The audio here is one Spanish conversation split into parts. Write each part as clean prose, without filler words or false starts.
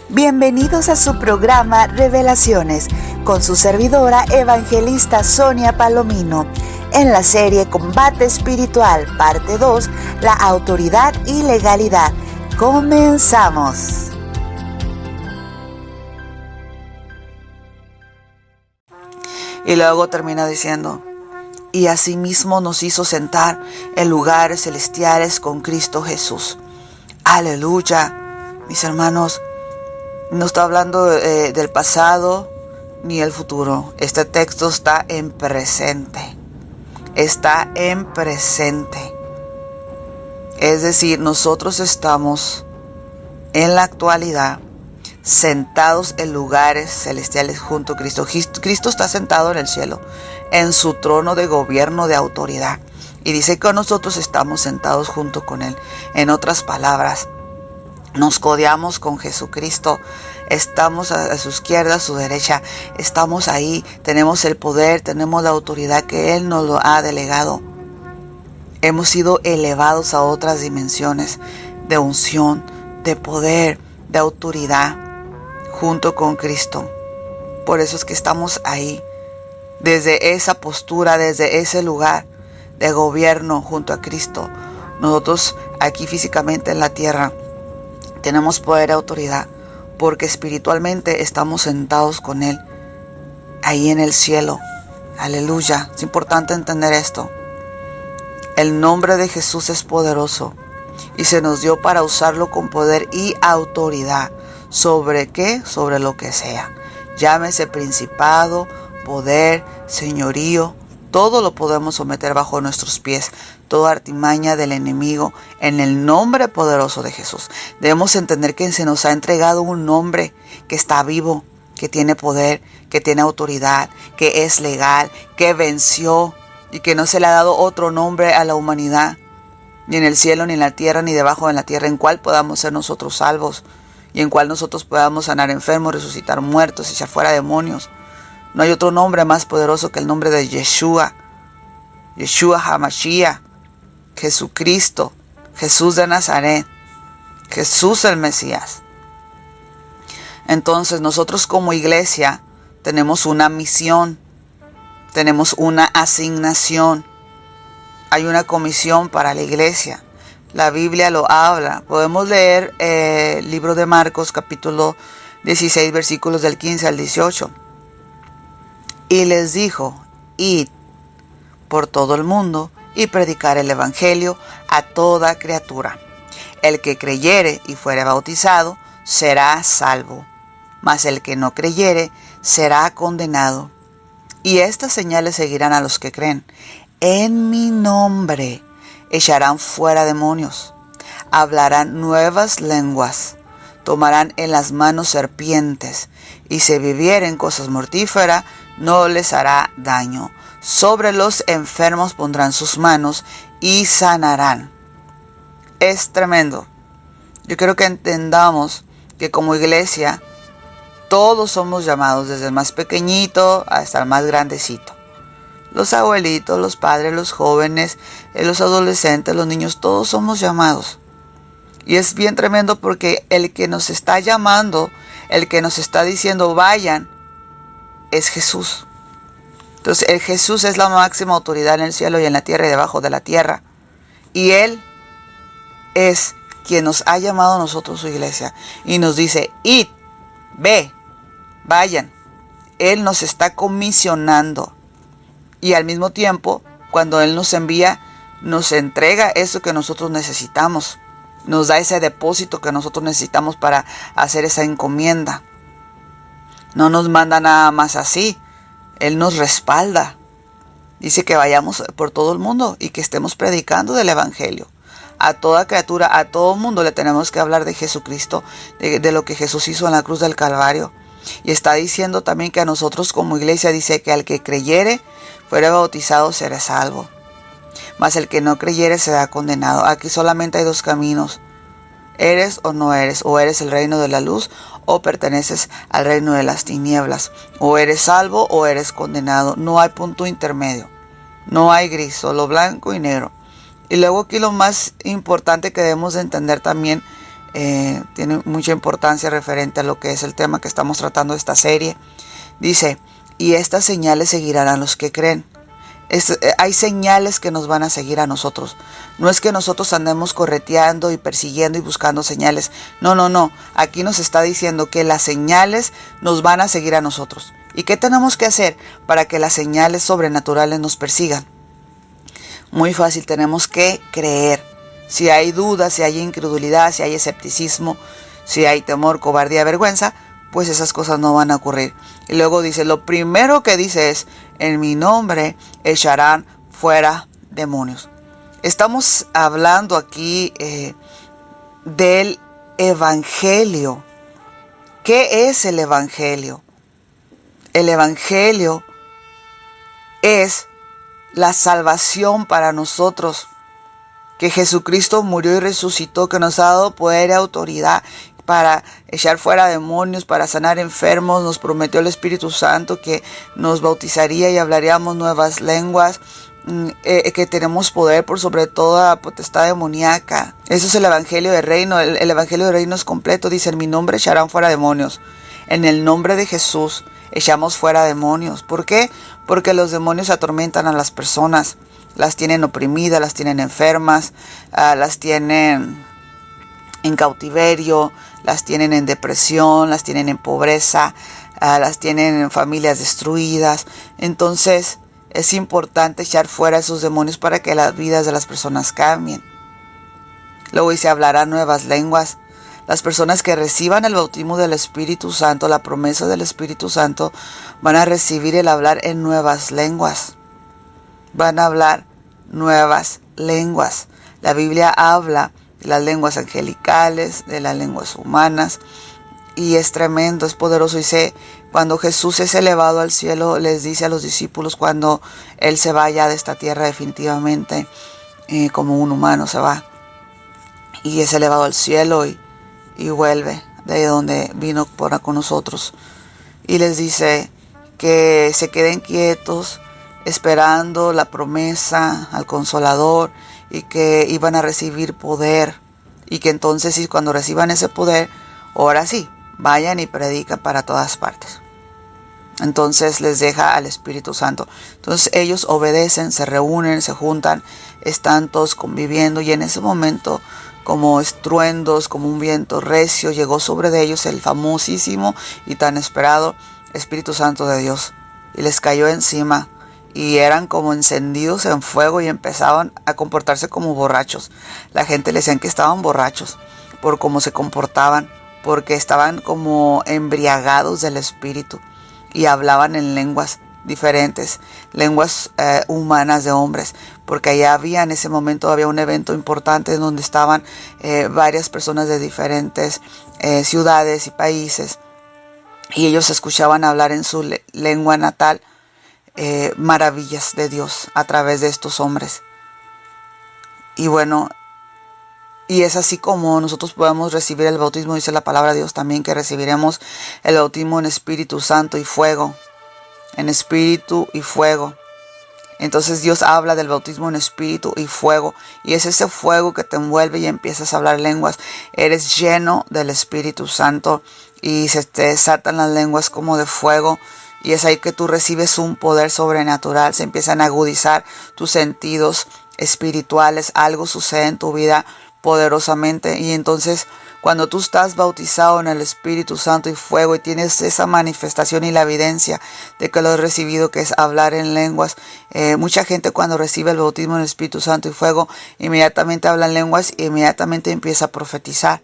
Bienvenidos a su programa Revelaciones con su servidora evangelista Sonia Palomino. En la serie Combate Espiritual, parte 2, la autoridad y legalidad. ¡Comenzamos! Y luego termina diciendo: y asimismo nos hizo sentar en lugares celestiales con Cristo Jesús. ¡Aleluya! Mis hermanos, no está hablando del pasado ni el futuro. Este texto está en presente. Está en presente. Es decir, nosotros estamos en la actualidad sentados en lugares celestiales junto a Cristo. Cristo está sentado en el cielo, en su trono de gobierno, de autoridad. Y dice que nosotros estamos sentados junto con Él. En otras palabras, nos codeamos con Jesucristo, estamos a su izquierda, a su derecha, estamos ahí, tenemos el poder, tenemos la autoridad que Él nos lo ha delegado. Hemos sido elevados a otras dimensiones de unción, de poder, de autoridad, junto con Cristo. Por eso es que estamos ahí, desde esa postura, desde ese lugar de gobierno junto a Cristo. Nosotros aquí físicamente en la tierra tenemos poder y autoridad porque espiritualmente estamos sentados con Él ahí en el cielo. Aleluya. Es importante entender esto. El nombre de Jesús es poderoso y se nos dio para usarlo con poder y autoridad. ¿Sobre qué? Sobre lo que sea. Llámese principado, poder, señorío. Todo lo podemos someter bajo nuestros pies, toda artimaña del enemigo, en el nombre poderoso de Jesús. Debemos entender que se nos ha entregado un nombre que está vivo, que tiene poder, que tiene autoridad, que es legal, que venció y que no se le ha dado otro nombre a la humanidad, ni en el cielo, ni en la tierra, ni debajo de la tierra, en cual podamos ser nosotros salvos y en cual nosotros podamos sanar enfermos, resucitar muertos, echar fuera demonios. No hay otro nombre más poderoso que el nombre de Yeshua HaMashiach, Jesucristo, Jesús de Nazaret, Jesús el Mesías. Entonces nosotros como iglesia tenemos una misión, tenemos una asignación, hay una comisión para la iglesia. La Biblia lo habla. Podemos leer el libro de Marcos capítulo 16 versículos del 15 al 18. Y les dijo: id por todo el mundo y predicar el evangelio a toda criatura. El que creyere y fuere bautizado será salvo, mas el que no creyere será condenado. Y estas señales seguirán a los que creen. En mi nombre echarán fuera demonios, hablarán nuevas lenguas, tomarán en las manos serpientes, y si bebieren cosas mortíferas, no les hará daño. Sobre los enfermos pondrán sus manos y sanarán. Es tremendo. Yo quiero que entendamos que como iglesia todos somos llamados, desde el más pequeñito hasta el más grandecito. Los abuelitos, los padres, los jóvenes, los adolescentes, los niños, todos somos llamados. Y es bien tremendo porque el que nos está llamando, el que nos está diciendo vayan, es Jesús. Entonces el Jesús es la máxima autoridad en el cielo y en la tierra y debajo de la tierra. Y Él es quien nos ha llamado a nosotros su iglesia. Y nos dice: id, ve, vayan. Él nos está comisionando. Y al mismo tiempo, cuando Él nos envía, nos entrega eso que nosotros necesitamos. Nos da ese depósito que nosotros necesitamos para hacer esa encomienda. No nos manda nada más así. Él nos respalda. Dice que vayamos por todo el mundo y que estemos predicando del evangelio. A toda criatura, a todo mundo le tenemos que hablar de Jesucristo, de lo que Jesús hizo en la cruz del Calvario. Y está diciendo también que a nosotros como iglesia, dice que al que creyere, fuere bautizado, será salvo. Mas el que no creyere será condenado. Aquí solamente hay dos caminos. Eres o no eres. O eres el reino de la luz o perteneces al reino de las tinieblas. O eres salvo o eres condenado. No hay punto intermedio. No hay gris, solo blanco y negro. Y luego aquí lo más importante que debemos de entender también tiene mucha importancia referente a lo que es el tema que estamos tratando de esta serie. Dice, y estas señales seguirán a los que creen. Hay señales que nos van a seguir a nosotros. No es que nosotros andemos correteando y persiguiendo y buscando señales. No, no, no. Aquí nos está diciendo que las señales nos van a seguir a nosotros. ¿Y qué tenemos que hacer para que las señales sobrenaturales nos persigan? Muy fácil, tenemos que creer. Si hay dudas, si hay incredulidad, si hay escepticismo, si hay temor, cobardía, vergüenza, pues esas cosas no van a ocurrir. Y luego dice, lo primero que dice es, en mi nombre echarán fuera demonios. Estamos hablando aquí del Evangelio. ¿Qué es el Evangelio? El Evangelio es la salvación para nosotros, que Jesucristo murió y resucitó, que nos ha dado poder y autoridad para echar fuera demonios, para sanar enfermos. Nos prometió el Espíritu Santo que nos bautizaría y hablaríamos nuevas lenguas, que tenemos poder por sobre toda potestad demoníaca. Eso es el Evangelio del Reino. El Evangelio del Reino es completo. Dice, en mi nombre echarán fuera demonios. En el nombre de Jesús echamos fuera demonios. ¿Por qué? Porque los demonios atormentan a las personas. Las tienen oprimidas, las tienen enfermas, las tienen en cautiverio, las tienen en depresión, las tienen en pobreza, las tienen en familias destruidas. Entonces es importante echar fuera esos demonios para que las vidas de las personas cambien. Luego dice, hablarán nuevas lenguas. Las personas que reciban el bautismo del Espíritu Santo, la promesa del Espíritu Santo, van a recibir el hablar en nuevas lenguas. Van a hablar nuevas lenguas. La Biblia habla de las lenguas angelicales, de las lenguas humanas, y es tremendo, es poderoso. Dice, cuando Jesús es elevado al cielo, les dice a los discípulos, cuando Él se vaya de esta tierra definitivamente, como un humano se va, y es elevado al cielo y vuelve de donde vino con nosotros. Y les dice que se queden quietos, esperando la promesa al Consolador, y que iban a recibir poder, y que entonces sí, cuando reciban ese poder, ahora sí, vayan y predican para todas partes. Entonces les deja al Espíritu Santo. Entonces ellos obedecen, se reúnen, se juntan, están todos conviviendo, y en ese momento, como estruendos, como un viento recio, llegó sobre de ellos el famosísimo y tan esperado Espíritu Santo de Dios, y les cayó encima, y eran como encendidos en fuego, y empezaban a comportarse como borrachos. La gente les decía que estaban borrachos por cómo se comportaban, porque estaban como embriagados del Espíritu, y hablaban en lenguas diferentes, lenguas humanas de hombres, porque allá había, en ese momento había un evento importante en donde estaban varias personas de diferentes ciudades y países, y ellos escuchaban hablar en su lengua natal maravillas de Dios a través de estos hombres. Y bueno, y es así como nosotros podemos recibir el bautismo. Dice la palabra de Dios también que recibiremos el bautismo en Espíritu Santo y fuego. En espíritu y fuego. Entonces Dios habla del bautismo en espíritu y fuego, y es ese fuego que te envuelve y empiezas a hablar lenguas. Eres lleno del Espíritu Santo y se te desatan las lenguas como de fuego, y es ahí que tú recibes un poder sobrenatural. Se empiezan a agudizar tus sentidos espirituales, algo sucede en tu vida poderosamente, y entonces cuando tú estás bautizado en el Espíritu Santo y fuego, y tienes esa manifestación y la evidencia de que lo has recibido, que es hablar en lenguas. Mucha gente cuando recibe el bautismo en el Espíritu Santo y fuego, inmediatamente habla en lenguas e inmediatamente empieza a profetizar.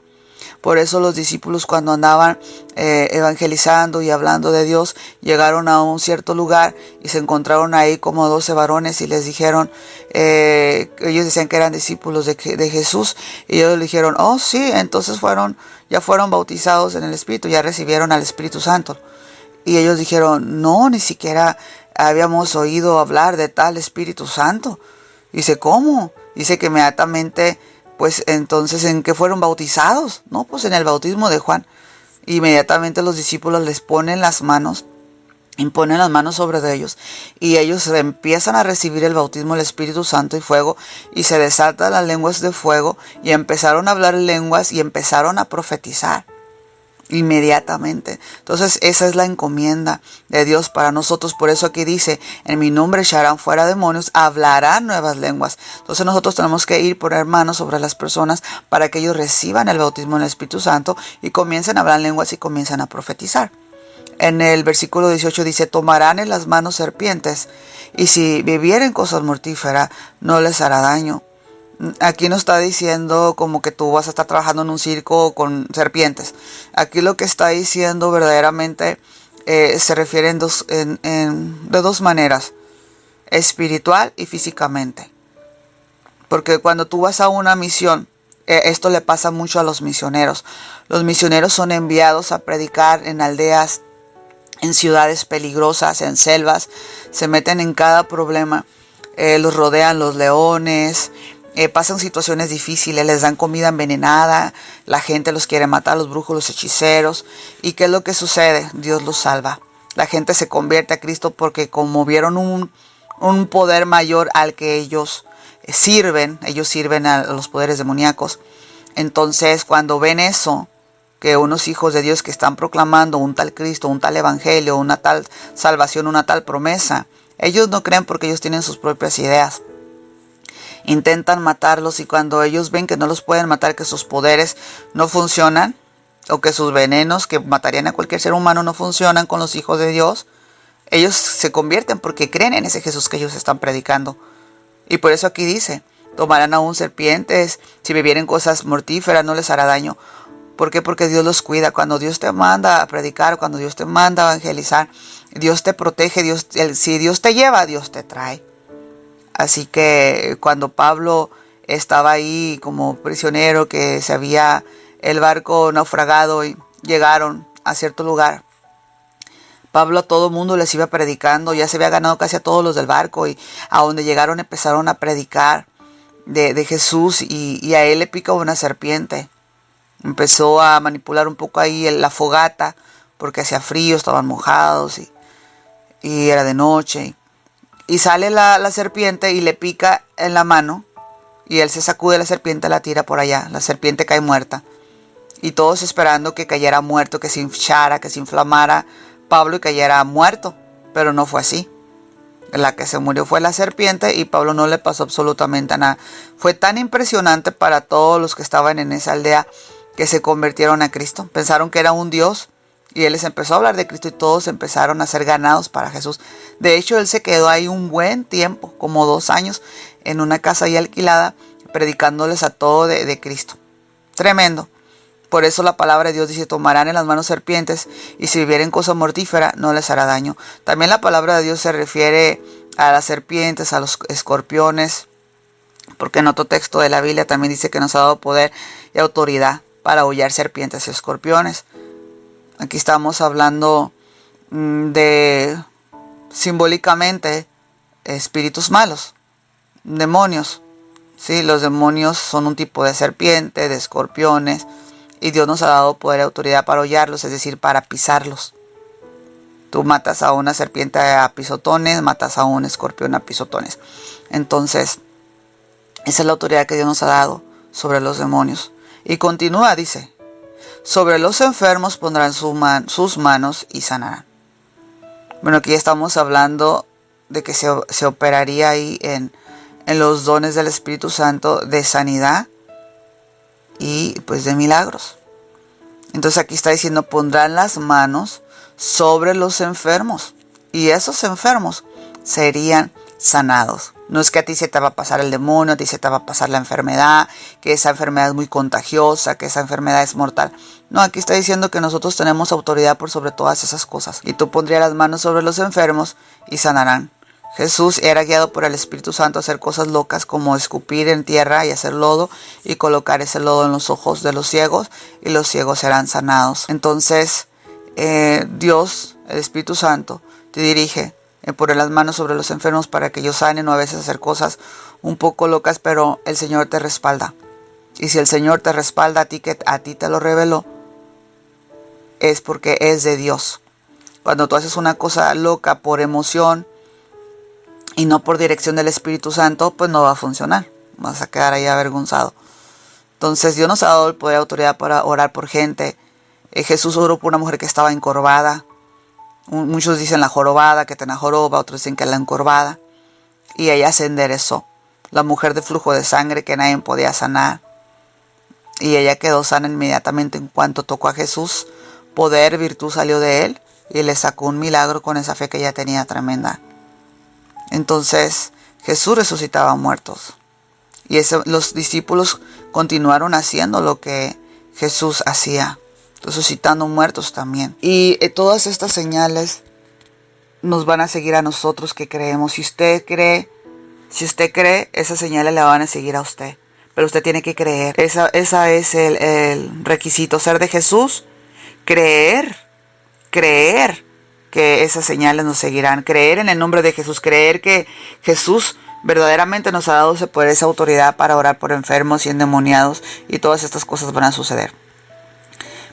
Por eso los discípulos, cuando andaban evangelizando y hablando de Dios, llegaron a un cierto lugar y se encontraron ahí como 12 varones, y les dijeron, ellos decían que eran discípulos de Jesús, y ellos le dijeron, oh sí, entonces ya fueron bautizados en el Espíritu, ya recibieron al Espíritu Santo. Y ellos dijeron, no, ni siquiera habíamos oído hablar de tal Espíritu Santo. Dice, ¿cómo? Dice que inmediatamente, pues entonces, ¿en qué fueron bautizados? No, pues en el bautismo de Juan. Inmediatamente los discípulos les ponen las manos Imponen las manos sobre ellos y ellos empiezan a recibir el bautismo del Espíritu Santo y fuego, y se desatan las lenguas de fuego, y empezaron a hablar lenguas y empezaron a profetizar inmediatamente. Entonces esa es la encomienda de Dios para nosotros. Por eso aquí dice: en mi nombre echarán fuera demonios, hablarán nuevas lenguas. Entonces nosotros tenemos que ir, poner manos sobre las personas para que ellos reciban el bautismo del Espíritu Santo y comiencen a hablar lenguas y comiencen a profetizar. En el versículo 18 dice: tomarán en las manos serpientes, y si bebieren cosas mortíferas no les hará daño. Aquí no está diciendo como que tú vas a estar trabajando en un circo con serpientes. Aquí lo que está diciendo verdaderamente se refiere de dos maneras: espiritual y físicamente. Porque cuando tú vas a una misión, esto le pasa mucho a los misioneros. Los misioneros son enviados a predicar en aldeas, en ciudades peligrosas, en selvas. Se meten en cada problema. Los rodean los leones. Pasan situaciones difíciles, les dan comida envenenada, la gente los quiere matar, los brujos, los hechiceros. ¿Y qué es lo que sucede? Dios los salva. La gente se convierte a Cristo porque como vieron un poder mayor al que ellos sirven a los poderes demoníacos. Entonces cuando ven eso, que unos hijos de Dios que están proclamando un tal Cristo, un tal evangelio, una tal salvación, una tal promesa, ellos no creen porque ellos tienen sus propias ideas. Intentan matarlos, y cuando ellos ven que no los pueden matar, que sus poderes no funcionan, o que sus venenos que matarían a cualquier ser humano no funcionan con los hijos de Dios, ellos se convierten porque creen en ese Jesús que ellos están predicando. Y por eso aquí dice: tomarán aún serpientes, si bebieren cosas mortíferas no les hará daño. ¿Por qué? Porque Dios los cuida. Cuando Dios te manda a predicar, cuando Dios te manda a evangelizar, Dios te protege. Si Dios te lleva, Dios te trae. Así que cuando Pablo estaba ahí como prisionero, que se había el barco naufragado y llegaron a cierto lugar, Pablo a todo mundo les iba predicando. Ya se había ganado casi a todos los del barco, y a donde llegaron empezaron a predicar de Jesús, y a él le pica una serpiente. Empezó a manipular un poco ahí la fogata porque hacía frío, estaban mojados y era de noche. Y sale la serpiente y le pica en la mano, y él se sacude la serpiente, la tira por allá. La serpiente cae muerta. Y todos esperando que cayera muerto, que se hinchara, que se inflamara Pablo y cayera muerto. Pero no fue así. La que se murió fue la serpiente, y Pablo no le pasó absolutamente nada. Fue tan impresionante para todos los que estaban en esa aldea que se convirtieron a Cristo. Pensaron que era un Dios, y él les empezó a hablar de Cristo, y todos empezaron a ser ganados para Jesús. De hecho, él se quedó ahí un buen tiempo, como 2 años, en una casa ahí alquilada, predicándoles a todo de Cristo. Tremendo. Por eso la palabra de Dios dice: tomarán en las manos serpientes, y si bebieren cosa mortífera no les hará daño. También la palabra de Dios se refiere a las serpientes, a los escorpiones, porque en otro texto de la Biblia también dice que nos ha dado poder y autoridad para hollar serpientes y escorpiones. Aquí estamos hablando de, simbólicamente, espíritus malos, demonios. Sí, los demonios son un tipo de serpiente, de escorpiones, y Dios nos ha dado poder y autoridad para hollarlos, es decir, para pisarlos. Tú matas a una serpiente a pisotones, matas a un escorpión a pisotones. Entonces, esa es la autoridad que Dios nos ha dado sobre los demonios. Y continúa, dice: sobre los enfermos pondrán sus manos y sanarán. Bueno, aquí estamos hablando de que se operaría ahí en los dones del Espíritu Santo de sanidad y pues de milagros. Entonces aquí está diciendo: pondrán las manos sobre los enfermos, y esos enfermos serían sanados. No es que a ti se te va a pasar el demonio, a ti se te va a pasar la enfermedad, que esa enfermedad es muy contagiosa, que esa enfermedad es mortal. No, aquí está diciendo que nosotros tenemos autoridad por sobre todas esas cosas. Y tú pondrías las manos sobre los enfermos y sanarán. Jesús era guiado por el Espíritu Santo a hacer cosas locas, como escupir en tierra y hacer lodo, y colocar ese lodo en los ojos de los ciegos, y los ciegos serán sanados. Entonces, Dios, el Espíritu Santo, te dirige poner las manos sobre los enfermos para que ellos sanen, o a veces hacer cosas un poco locas, pero el Señor te respalda. Y si el Señor te respalda a ti, que a ti te lo reveló, es porque es de Dios. Cuando tú haces una cosa loca por emoción y no por dirección del Espíritu Santo, pues no va a funcionar. Vas a quedar ahí avergonzado. Entonces Dios nos ha dado el poder y autoridad para orar por gente. Jesús oró por una mujer que estaba encorvada. Muchos dicen la jorobada, que tenía joroba, otros dicen que la encorvada. Y ella se enderezó. La mujer de flujo de sangre que nadie podía sanar. Y ella quedó sana inmediatamente en cuanto tocó a Jesús. Poder, virtud salió de él y le sacó un milagro con esa fe que ella tenía tremenda. Entonces Jesús resucitaba muertos. Y los discípulos continuaron haciendo lo que Jesús hacía, resucitando muertos también. Y todas estas señales nos van a seguir a nosotros que creemos. Si usted cree, esas señales le van a seguir a usted. Pero usted tiene que creer. Esa es el requisito. Ser de Jesús, creer que esas señales nos seguirán. Creer en el nombre de Jesús. Creer que Jesús verdaderamente nos ha dado ese poder, esa autoridad para orar por enfermos y endemoniados. Y todas estas cosas van a suceder.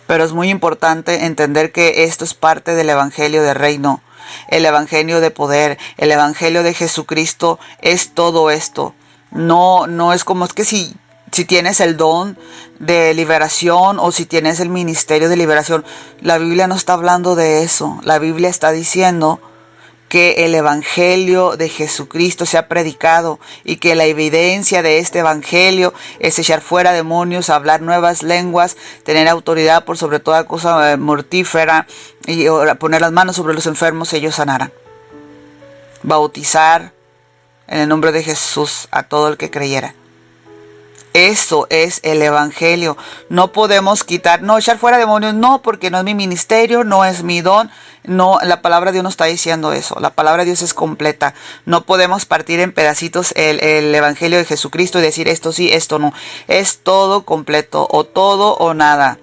Pero es muy importante entender que esto es parte del evangelio del reino. El evangelio de poder, el evangelio de Jesucristo es todo esto. No es como es que si tienes el don de liberación o si tienes el ministerio de liberación. La Biblia no está hablando de eso. La Biblia está diciendo que el evangelio de Jesucristo sea predicado y que la evidencia de este evangelio es echar fuera demonios, hablar nuevas lenguas, tener autoridad por sobre toda cosa mortífera y poner las manos sobre los enfermos y ellos sanarán. Bautizar en el nombre de Jesús a todo el que creyera. Eso es el evangelio. No podemos echar fuera demonios, no, porque no es mi ministerio, no es mi don. No, la palabra de Dios no está diciendo eso. La palabra de Dios es completa. No podemos partir en pedacitos el evangelio de Jesucristo y decir esto sí, esto no. Es todo completo, o todo o nada.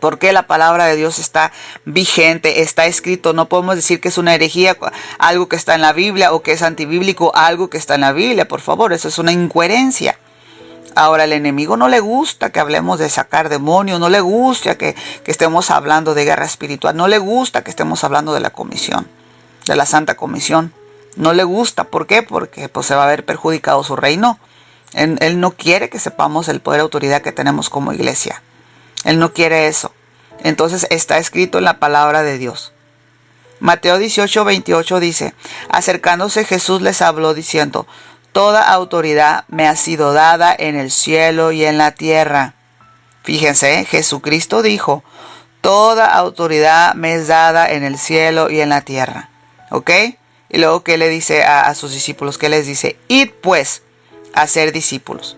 Porque la palabra de Dios está vigente, está escrito. No podemos decir que es una herejía, algo que está en la Biblia, o que es antibíblico, algo que está en la Biblia. Por favor, eso es una incoherencia. Ahora, al enemigo no le gusta que hablemos de sacar demonios, no le gusta que estemos hablando de guerra espiritual, no le gusta que estemos hablando de la comisión, de la Santa Comisión. No le gusta. ¿Por qué? Porque pues, se va a ver perjudicado su reino. Él no quiere que sepamos el poder y autoridad que tenemos como iglesia. Él no quiere eso. Entonces está escrito en la palabra de Dios. Mateo 18:28 dice: acercándose Jesús les habló diciendo: toda autoridad me ha sido dada en el cielo y en la tierra. Fíjense, Jesucristo dijo: toda autoridad me es dada en el cielo y en la tierra. ¿Ok? Y luego, ¿qué le dice a sus discípulos? ¿Qué les dice? Id pues a ser discípulos.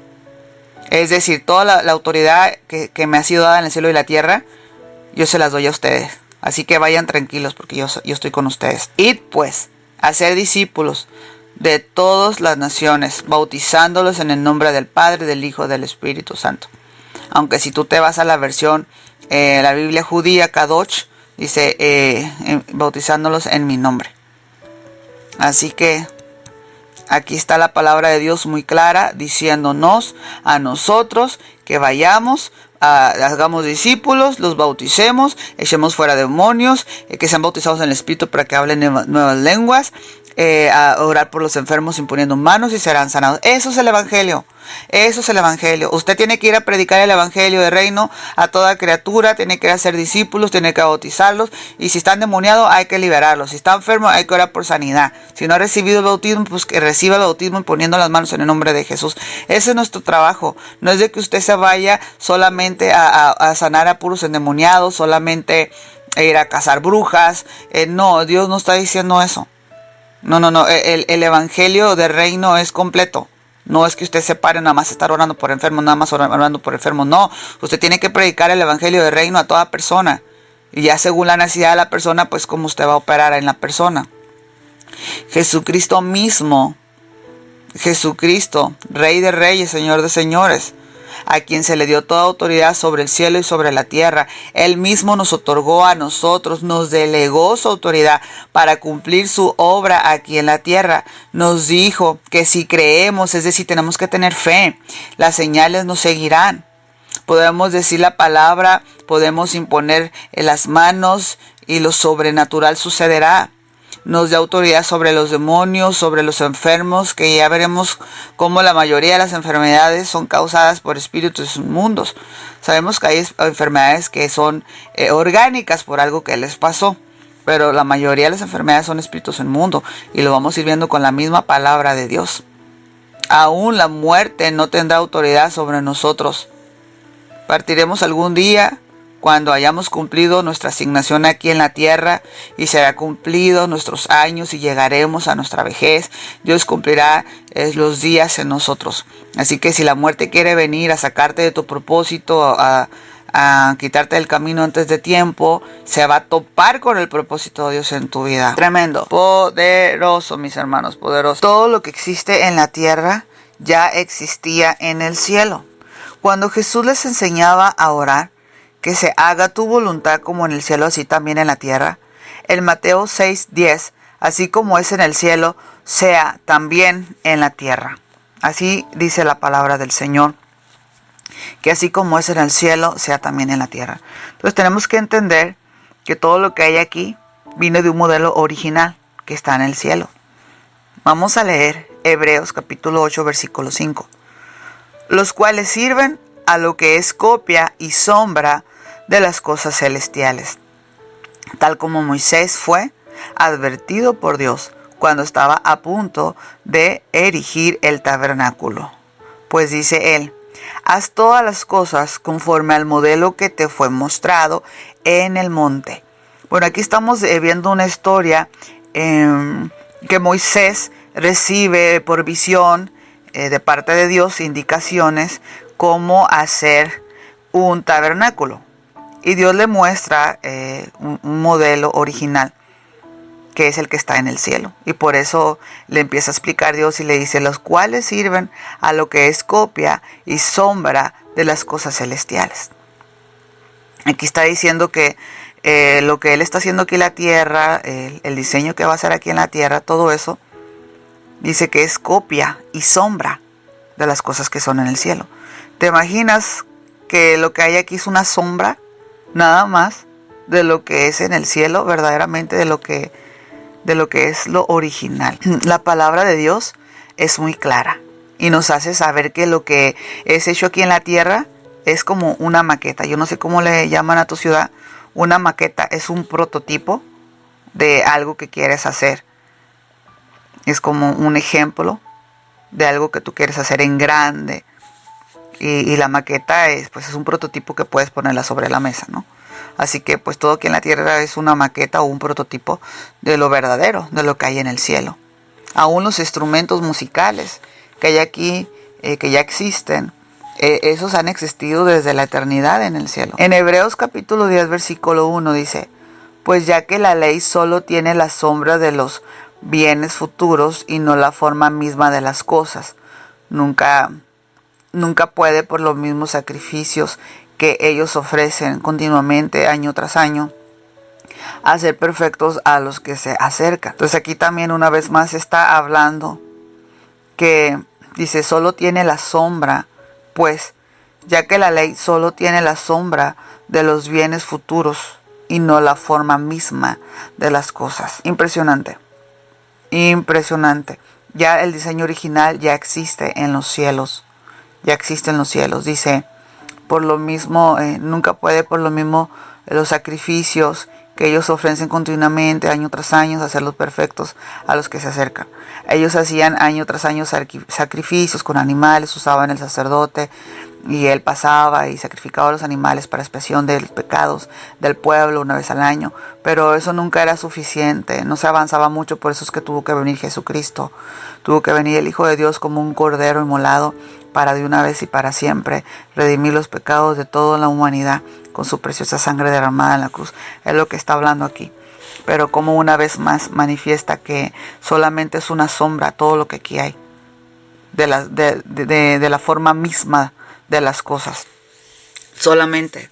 Es decir, toda la autoridad que me ha sido dada en el cielo y la tierra, yo se las doy a ustedes. Así que vayan tranquilos porque yo estoy con ustedes. Id pues a ser discípulos de todas las naciones, bautizándolos en el nombre del Padre, del Hijo y del Espíritu Santo. Aunque si tú te vas a la versión, la Biblia judía, Kadosh, dice bautizándolos en mi nombre. Así que aquí está la palabra de Dios muy clara, diciéndonos a nosotros que vayamos, hagamos discípulos, los bauticemos, echemos fuera demonios, que sean bautizados en el Espíritu para que hablen nuevas lenguas, a orar por los enfermos imponiendo manos y serán sanados. Eso es el evangelio. Eso es el evangelio. Usted tiene que ir a predicar el evangelio del reino a toda criatura, tiene que ir a ser discípulos, tiene que bautizarlos, y si están endemoniados hay que liberarlos, si están enfermos hay que orar por sanidad, si no ha recibido el bautismo, pues que reciba el bautismo imponiendo las manos en el nombre de Jesús. Ese es nuestro trabajo. No es de que usted se vaya solamente a sanar a puros endemoniados, solamente a ir a cazar brujas. No, Dios no está diciendo eso. No. El evangelio del reino es completo. No es que usted se pare nada más estar orando por enfermos, nada más orando por enfermos. No, usted tiene que predicar el evangelio del reino a toda persona. Y ya según la necesidad de la persona, pues cómo usted va a operar en la persona. Jesucristo mismo, Jesucristo, Rey de Reyes, Señor de Señores, a quien se le dio toda autoridad sobre el cielo y sobre la tierra. Él mismo nos otorgó a nosotros, nos delegó su autoridad para cumplir su obra aquí en la tierra. Nos dijo que si creemos, es decir, tenemos que tener fe, las señales nos seguirán. Podemos decir la palabra, podemos imponer las manos y lo sobrenatural sucederá. Nos da autoridad sobre los demonios, sobre los enfermos, que ya veremos cómo la mayoría de las enfermedades son causadas por espíritus inmundos. Sabemos que hay enfermedades que son orgánicas por algo que les pasó, pero la mayoría de las enfermedades son espíritus inmundos y lo vamos a ir viendo con la misma palabra de Dios. Aún la muerte no tendrá autoridad sobre nosotros. Partiremos algún día cuando hayamos cumplido nuestra asignación aquí en la tierra y será cumplido nuestros años y llegaremos a nuestra vejez. Dios cumplirá los días en nosotros. Así que si la muerte quiere venir a sacarte de tu propósito, a quitarte del camino antes de tiempo, se va a topar con el propósito de Dios en tu vida. Tremendo, poderoso, mis hermanos, poderoso. Todo lo que existe en la tierra ya existía en el cielo. Cuando Jesús les enseñaba a orar, que se haga tu voluntad como en el cielo, así también en la tierra. En Mateo 6:10, así como es en el cielo, sea también en la tierra. Así dice la palabra del Señor, que así como es en el cielo, sea también en la tierra. Entonces tenemos que entender que todo lo que hay aquí vino de un modelo original que está en el cielo. Vamos a leer Hebreos capítulo 8, versículo 5. Los cuales sirven a lo que es copia y sombra de las cosas celestiales, tal como Moisés fue advertido por Dios cuando estaba a punto de erigir el tabernáculo. Pues dice él, haz todas las cosas conforme al modelo que te fue mostrado en el monte. Bueno, aquí estamos viendo una historia que Moisés recibe por visión de parte de Dios, indicaciones cómo hacer un tabernáculo. Y Dios le muestra un modelo original, que es el que está en el cielo. Y por eso le empieza a explicar Dios y le dice, los cuales sirven a lo que es copia y sombra de las cosas celestiales. Aquí está diciendo que lo que Él está haciendo aquí en la tierra, el diseño que va a hacer aquí en la tierra, todo eso, dice que es copia y sombra de las cosas que son en el cielo. ¿Te imaginas que lo que hay aquí es una sombra? Nada más de lo que es en el cielo, verdaderamente de lo que es lo original. La palabra de Dios es muy clara y nos hace saber que lo que es hecho aquí en la tierra es como una maqueta. Yo no sé cómo le llaman a tu ciudad. Una maqueta es un prototipo de algo que quieres hacer. Es como un ejemplo de algo que tú quieres hacer en grande. Y la maqueta es un prototipo que puedes ponerla sobre la mesa, ¿no? Así que pues todo aquí en la tierra es una maqueta o un prototipo de lo verdadero, de lo que hay en el cielo. Aún los instrumentos musicales que hay aquí, que ya existen, esos han existido desde la eternidad en el cielo. En Hebreos capítulo 10, versículo 1 dice, pues ya que la ley solo tiene la sombra de los bienes futuros y no la forma misma de las cosas, nunca puede por los mismos sacrificios que ellos ofrecen continuamente año tras año hacer perfectos a los que se acercan. Entonces aquí también una vez más está hablando que dice solo tiene la sombra, pues ya que la ley solo tiene la sombra de los bienes futuros y no la forma misma de las cosas. Impresionante, impresionante. Ya el diseño original ya existe en los cielos. Ya existen los cielos, dice, por lo mismo, nunca puede por lo mismo los sacrificios que ellos ofrecen continuamente, año tras año, hacerlos perfectos a los que se acercan. Ellos hacían año tras año sacrificios con animales, usaban el sacerdote y él pasaba y sacrificaba los animales para expiación de los pecados del pueblo una vez al año, pero eso nunca era suficiente, no se avanzaba mucho, por eso es que tuvo que venir Jesucristo, tuvo que venir el Hijo de Dios como un cordero inmolado para de una vez y para siempre redimir los pecados de toda la humanidad con su preciosa sangre derramada en la cruz. Es lo que está hablando aquí. Pero como una vez más manifiesta que solamente es una sombra todo lo que aquí hay de la forma misma de las cosas. Solamente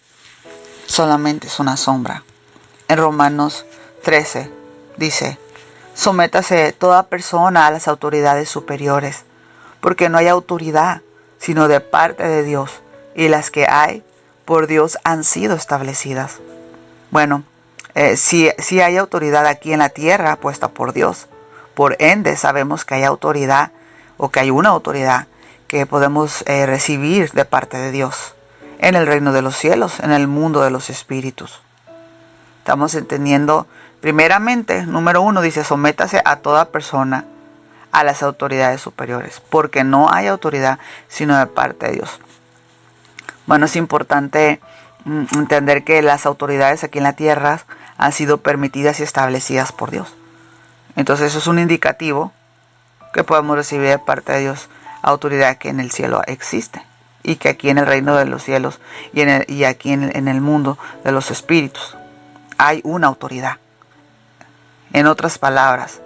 es una sombra. En Romanos 13 dice, sométase toda persona a las autoridades superiores, porque no hay autoridad sino de parte de Dios, y las que hay por Dios han sido establecidas. Bueno, sí hay autoridad aquí en la tierra puesta por Dios. Por ende, sabemos que hay autoridad o que hay una autoridad que podemos recibir de parte de Dios en el reino de los cielos, en el mundo de los espíritus. Estamos entendiendo, primeramente, número 1 dice, sométase a toda persona a las autoridades superiores, porque no hay autoridad sino de parte de Dios. Bueno, es importante entender que las autoridades aquí en la tierra han sido permitidas y establecidas por Dios. Entonces eso es un indicativo que podemos recibir de parte de Dios, autoridad que en el cielo existe y que aquí en el reino de los cielos y aquí en el mundo de los espíritus hay una autoridad. En otras palabras,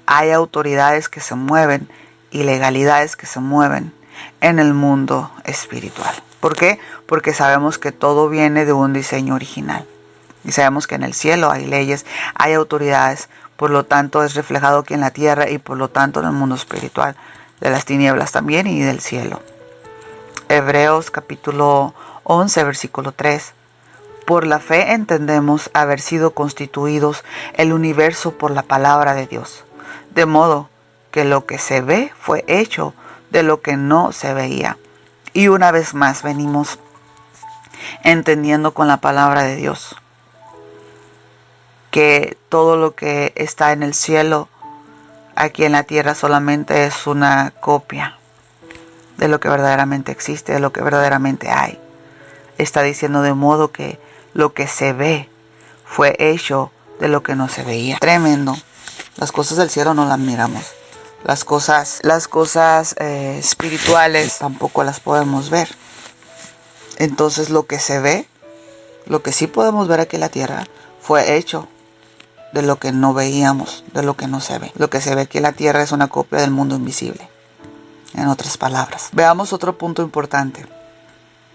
hay autoridades que se mueven y legalidades que se mueven en el mundo espiritual. ¿Por qué? Porque sabemos que todo viene de un diseño original. Y sabemos que en el cielo hay leyes, hay autoridades, por lo tanto es reflejado aquí en la tierra y por lo tanto en el mundo espiritual, de las tinieblas también y del cielo. Hebreos capítulo 11, versículo 3. Por la fe entendemos haber sido constituidos el universo por la palabra de Dios, de modo que lo que se ve fue hecho de lo que no se veía. Y una vez más venimos entendiendo con la palabra de Dios que todo lo que está en el cielo, aquí en la tierra, solamente es una copia de lo que verdaderamente existe, de lo que verdaderamente hay. Está diciendo de modo que lo que se ve fue hecho de lo que no se veía. Tremendo. Las cosas del cielo no las miramos. Las cosas espirituales tampoco las podemos ver. Entonces lo que se ve, lo que sí podemos ver aquí en la tierra, fue hecho de lo que no veíamos, de lo que no se ve. Lo que se ve aquí en la tierra es una copia del mundo invisible. En otras palabras. Veamos otro punto importante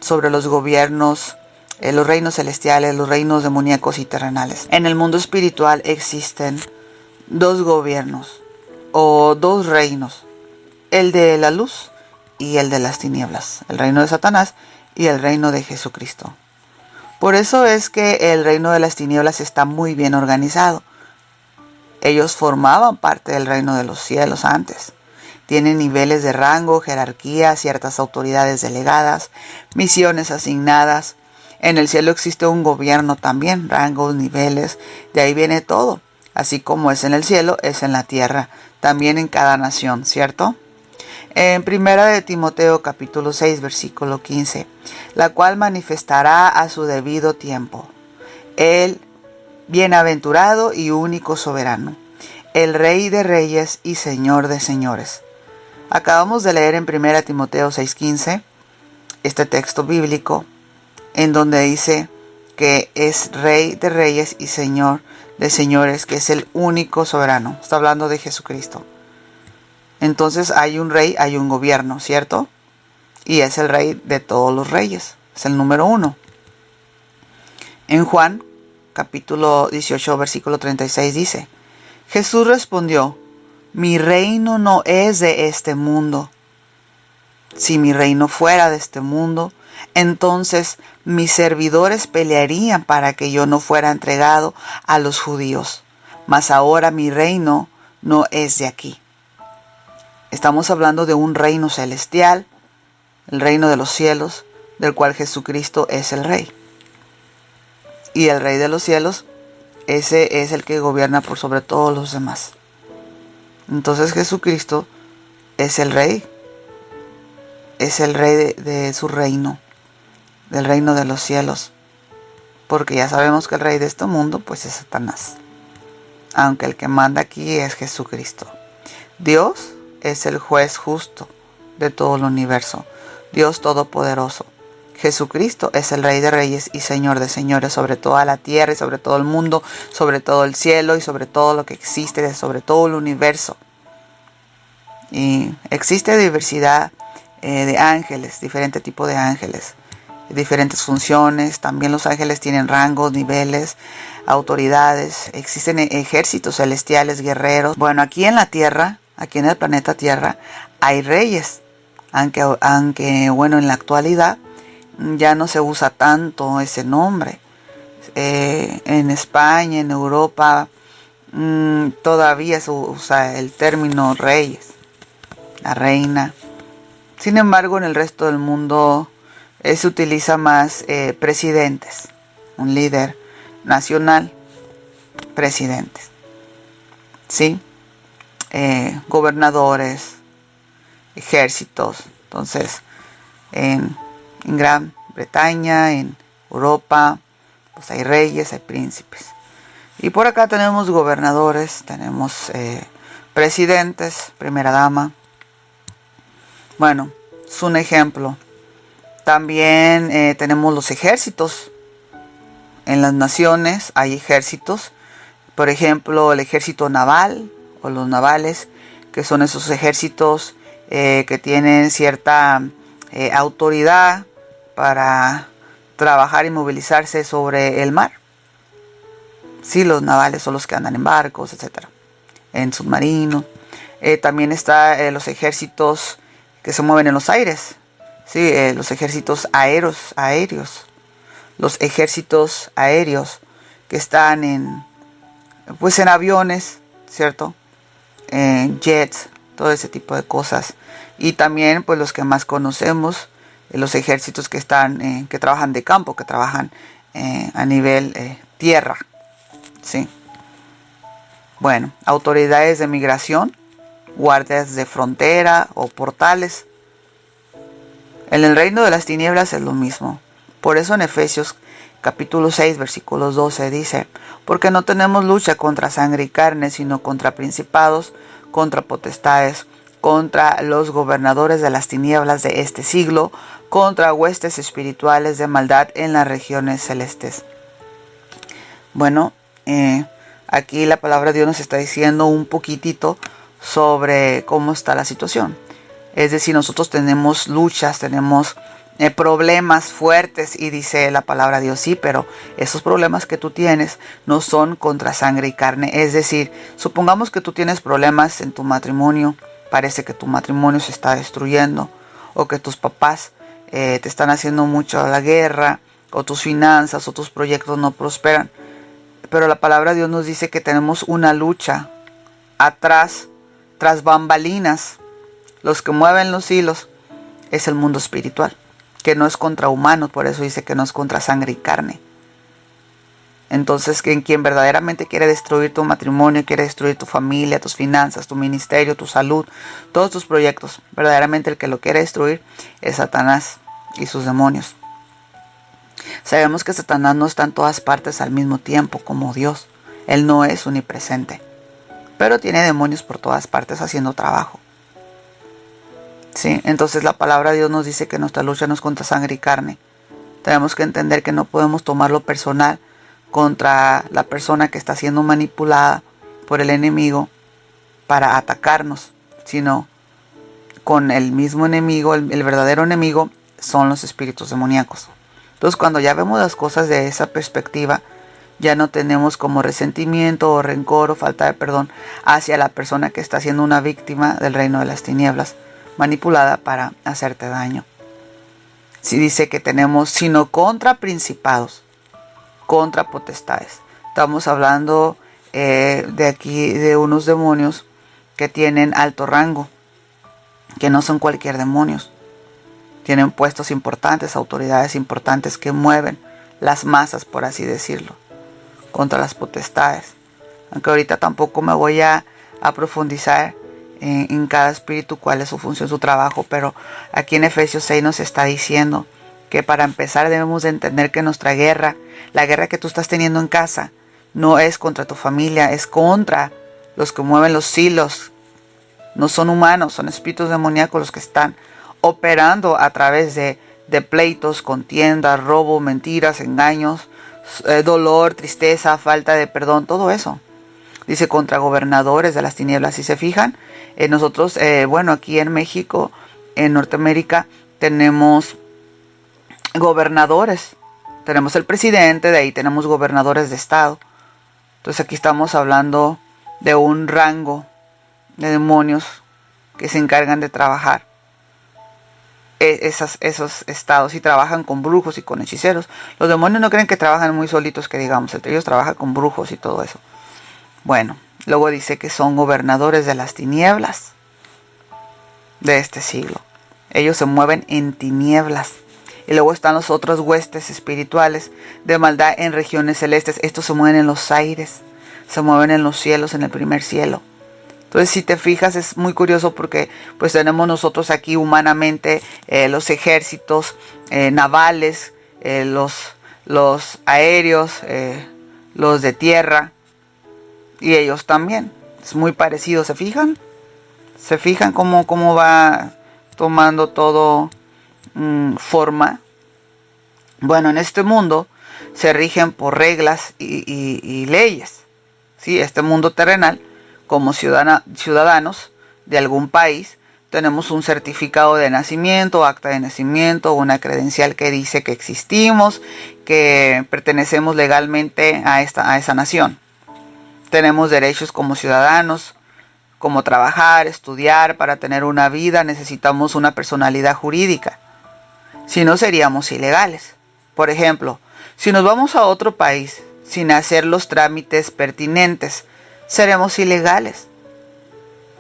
sobre los gobiernos, los reinos celestiales, los reinos demoníacos y terrenales. En el mundo espiritual existen dos gobiernos o dos reinos, el de la luz y el de las tinieblas, el reino de Satanás y el reino de Jesucristo. Por eso es que el reino de las tinieblas está muy bien organizado. Ellos formaban parte del reino de los cielos antes. Tienen niveles de rango, jerarquía, ciertas autoridades delegadas, misiones asignadas. En el cielo existe un gobierno también, rangos, niveles, de ahí viene todo. Así como es en el cielo, es en la tierra, también en cada nación, ¿cierto? En 1 de Timoteo capítulo 6, versículo 15, la cual manifestará a su debido tiempo. El bienaventurado y único soberano, el Rey de reyes y Señor de señores. Acabamos de leer en 1 Timoteo 6:15 este texto bíblico en donde dice que es Rey de reyes y Señor de señores, que es el único soberano. Está hablando de Jesucristo. Entonces hay un rey, hay un gobierno, ¿cierto? Y es el Rey de todos los reyes. Es el número 1. En Juan capítulo 18, versículo 36 dice, Jesús respondió, mi reino no es de este mundo. Si mi reino fuera de este mundo, entonces mis servidores pelearían para que yo no fuera entregado a los judíos. Mas ahora mi reino no es de aquí. Estamos hablando de un reino celestial, el reino de los cielos, del cual Jesucristo es el Rey. Y el Rey de los cielos, ese es el que gobierna por sobre todos los demás. Entonces Jesucristo es el Rey de su reino, del reino de los cielos, porque ya sabemos que el rey de este mundo pues es Satanás, aunque el que manda aquí es Jesucristo. Dios es el juez justo de todo el universo, Dios todopoderoso. Jesucristo es el Rey de reyes y Señor de señores sobre toda la tierra y sobre todo el mundo, sobre todo el cielo y sobre todo lo que existe, sobre todo el universo. Y existe diversidad de ángeles, diferente tipo de ángeles, diferentes funciones. También los ángeles tienen rangos, niveles, autoridades. Existen ejércitos celestiales, guerreros. Bueno, aquí en la tierra, aquí en el planeta Tierra, hay reyes. Aunque bueno, en la actualidad ya no se usa tanto ese nombre. En España, en Europa, todavía se usa el término reyes, la reina. Sin embargo, en el resto del mundo se utiliza más presidentes, un líder nacional, presidentes, ¿sí? Gobernadores, ejércitos. Entonces, en Gran Bretaña, en Europa, pues hay reyes, hay príncipes. Y por acá tenemos gobernadores, tenemos presidentes, primera dama. Bueno, es un ejemplo. También tenemos los ejércitos. En las naciones hay ejércitos. Por ejemplo, el ejército naval o los navales, que son esos ejércitos que tienen cierta autoridad para trabajar y movilizarse sobre el mar. Sí, los navales son los que andan en barcos, etcétera, en submarinos. También está los ejércitos que se mueven en los aires. Sí, los ejércitos aéreos. Los ejércitos aéreos que están en aviones, ¿cierto? En jets, todo ese tipo de cosas. Y también, pues los que más conocemos, los ejércitos que están, que trabajan de campo, que trabajan a nivel tierra, ¿sí? Bueno, autoridades de migración, guardias de frontera o portales. En el reino de las tinieblas es lo mismo. Por eso en Efesios capítulo 6, versículos 12 dice, porque no tenemos lucha contra sangre y carne, sino contra principados, contra potestades, contra los gobernadores de las tinieblas de este siglo, contra huestes espirituales de maldad en las regiones celestes. Bueno, aquí la palabra de Dios nos está diciendo un poquitito sobre cómo está la situación. Es decir, nosotros tenemos luchas, tenemos problemas fuertes y dice la palabra de Dios, sí, pero esos problemas que tú tienes no son contra sangre y carne. Es decir, supongamos que tú tienes problemas en tu matrimonio, parece que tu matrimonio se está destruyendo o que tus papás te están haciendo mucho la guerra o tus finanzas o tus proyectos no prosperan. Pero la palabra de Dios nos dice que tenemos una lucha atrás, tras bambalinas. Los que mueven los hilos es el mundo espiritual, que no es contra humanos, por eso dice que no es contra sangre y carne. Entonces, quien verdaderamente quiere destruir tu matrimonio, quiere destruir tu familia, tus finanzas, tu ministerio, tu salud, todos tus proyectos, verdaderamente el que lo quiere destruir es Satanás y sus demonios. Sabemos que Satanás no está en todas partes al mismo tiempo como Dios. Él no es omnipresente, pero tiene demonios por todas partes haciendo trabajo. Sí, entonces la palabra de Dios nos dice que nuestra lucha no es contra sangre y carne. Tenemos que entender que no podemos tomarlo personal contra la persona que está siendo manipulada por el enemigo para atacarnos, sino con el mismo enemigo, el verdadero enemigo son los espíritus demoníacos. Entonces cuando ya vemos las cosas de esa perspectiva, ya no tenemos como resentimiento o rencor o falta de perdón hacia la persona que está siendo una víctima del reino de las tinieblas, manipulada para hacerte daño. Si dice que tenemos, sino contra principados, contra potestades. Estamos hablando de aquí de unos demonios que tienen alto rango, que no son cualquier demonios. Tienen puestos importantes, autoridades importantes que mueven las masas, por así decirlo, contra las potestades. Aunque ahorita tampoco me voy a profundizar en cada espíritu cuál es su función, su trabajo, pero aquí en Efesios 6 nos está diciendo que para empezar debemos de entender que nuestra guerra, la guerra que tú estás teniendo en casa, no es contra tu familia, es contra los que mueven los hilos. No son humanos, son espíritus demoníacos los que están operando a través de pleitos, contiendas, robo, mentiras, engaños, dolor, tristeza, falta de perdón, todo eso. Dice contra gobernadores de las tinieblas. Si se fijan, nosotros, aquí en México, en Norteamérica, tenemos gobernadores. Tenemos el presidente, de ahí tenemos gobernadores de estado. Entonces aquí estamos hablando de un rango de demonios que se encargan de trabajar esos estados y trabajan con brujos y con hechiceros. Los demonios no creen que trabajan muy solitos, que digamos, entre ellos trabajan con brujos y todo eso. Bueno, luego dice que son gobernadores de las tinieblas de este siglo. Ellos se mueven en tinieblas. Y luego están los otros huestes espirituales de maldad en regiones celestes. Estos se mueven en los aires, se mueven en los cielos, en el primer cielo. Entonces, si te fijas, es muy curioso porque pues tenemos nosotros aquí humanamente los ejércitos navales, los aéreos, los de tierra, y ellos también. Es muy parecido, ¿se fijan? ¿Se fijan cómo va tomando todo forma? Bueno, en este mundo se rigen por reglas y leyes. ¿Sí? Este mundo terrenal, como ciudadanos de algún país, tenemos un certificado de nacimiento, acta de nacimiento, una credencial que dice que existimos, que pertenecemos legalmente a esa nación. Tenemos derechos como ciudadanos, como trabajar, estudiar. Para tener una vida necesitamos una personalidad jurídica. Si no, seríamos ilegales. Por ejemplo, si nos vamos a otro país sin hacer los trámites pertinentes, seremos ilegales,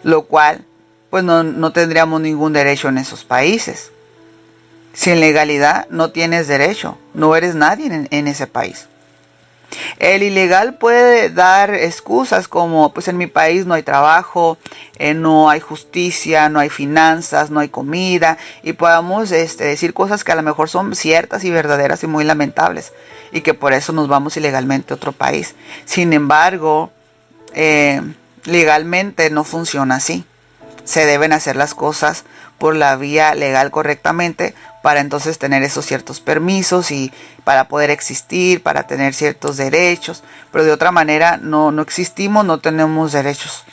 lo cual pues no tendríamos ningún derecho en esos países. Sin legalidad no tienes derecho, no eres nadie en ese país. El ilegal puede dar excusas como, pues en mi país no hay trabajo, no hay justicia, no hay finanzas, no hay comida, y podamos decir cosas que a lo mejor son ciertas y verdaderas y muy lamentables, y que por eso nos vamos ilegalmente a otro país. Sin embargo, legalmente no funciona así. Se deben hacer las cosas por la vía legal correctamente para entonces tener esos ciertos permisos y para poder existir, para tener ciertos derechos. Pero de otra manera no existimos, no tenemos derechos.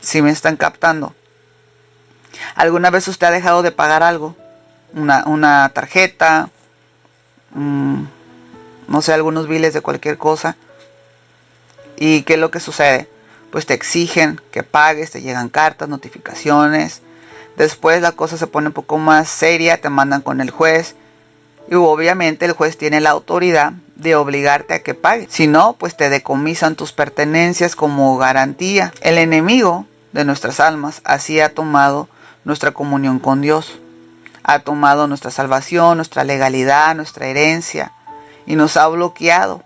¿Sí me están captando? ¿Alguna vez usted ha dejado de pagar algo? Una tarjeta, no sé, algunos biles de cualquier cosa. ¿Y qué es lo que sucede? Pues te exigen que pagues, te llegan cartas, notificaciones. Después la cosa se pone un poco más seria, te mandan con el juez. Y obviamente el juez tiene la autoridad de obligarte a que pagues. Si no, pues te decomisan tus pertenencias como garantía. El enemigo de nuestras almas así ha tomado nuestra comunión con Dios. Ha tomado nuestra salvación, nuestra legalidad, nuestra herencia. Y nos ha bloqueado.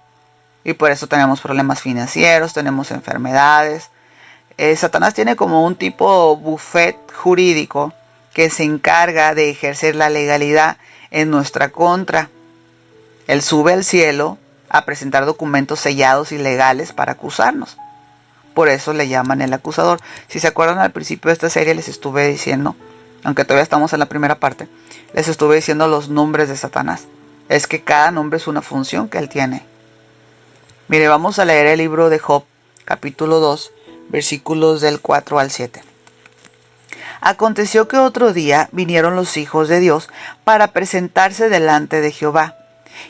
Y por eso tenemos problemas financieros, tenemos enfermedades. Satanás tiene como un tipo buffet jurídico que se encarga de ejercer la legalidad en nuestra contra. Él sube al cielo a presentar documentos sellados y legales para acusarnos. Por eso le llaman el acusador. Si se acuerdan, al principio de esta serie les estuve diciendo, aunque todavía estamos en la primera parte, les estuve diciendo los nombres de Satanás. Es que cada nombre es una función que él tiene. Mire, vamos a leer el libro de Job, capítulo 2, versículos del 4 al 7. Aconteció que otro día vinieron los hijos de Dios para presentarse delante de Jehová.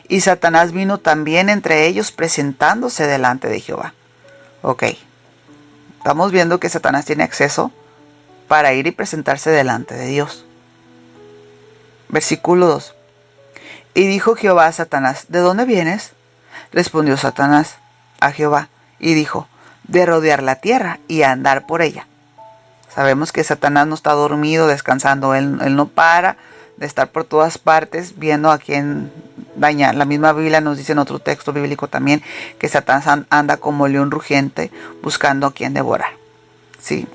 Y Satanás vino también entre ellos presentándose delante de Jehová. Ok, estamos viendo que Satanás tiene acceso para ir y presentarse delante de Dios. Versículo 2. Y dijo Jehová a Satanás, ¿de dónde vienes? Respondió Satanás a Jehová y dijo, de rodear la tierra y andar por ella. Sabemos que Satanás no está dormido, descansando. Él no para de estar por todas partes viendo a quién dañar. La misma Biblia nos dice en otro texto bíblico también que Satanás anda como león rugiente buscando a quien devorar. Sí.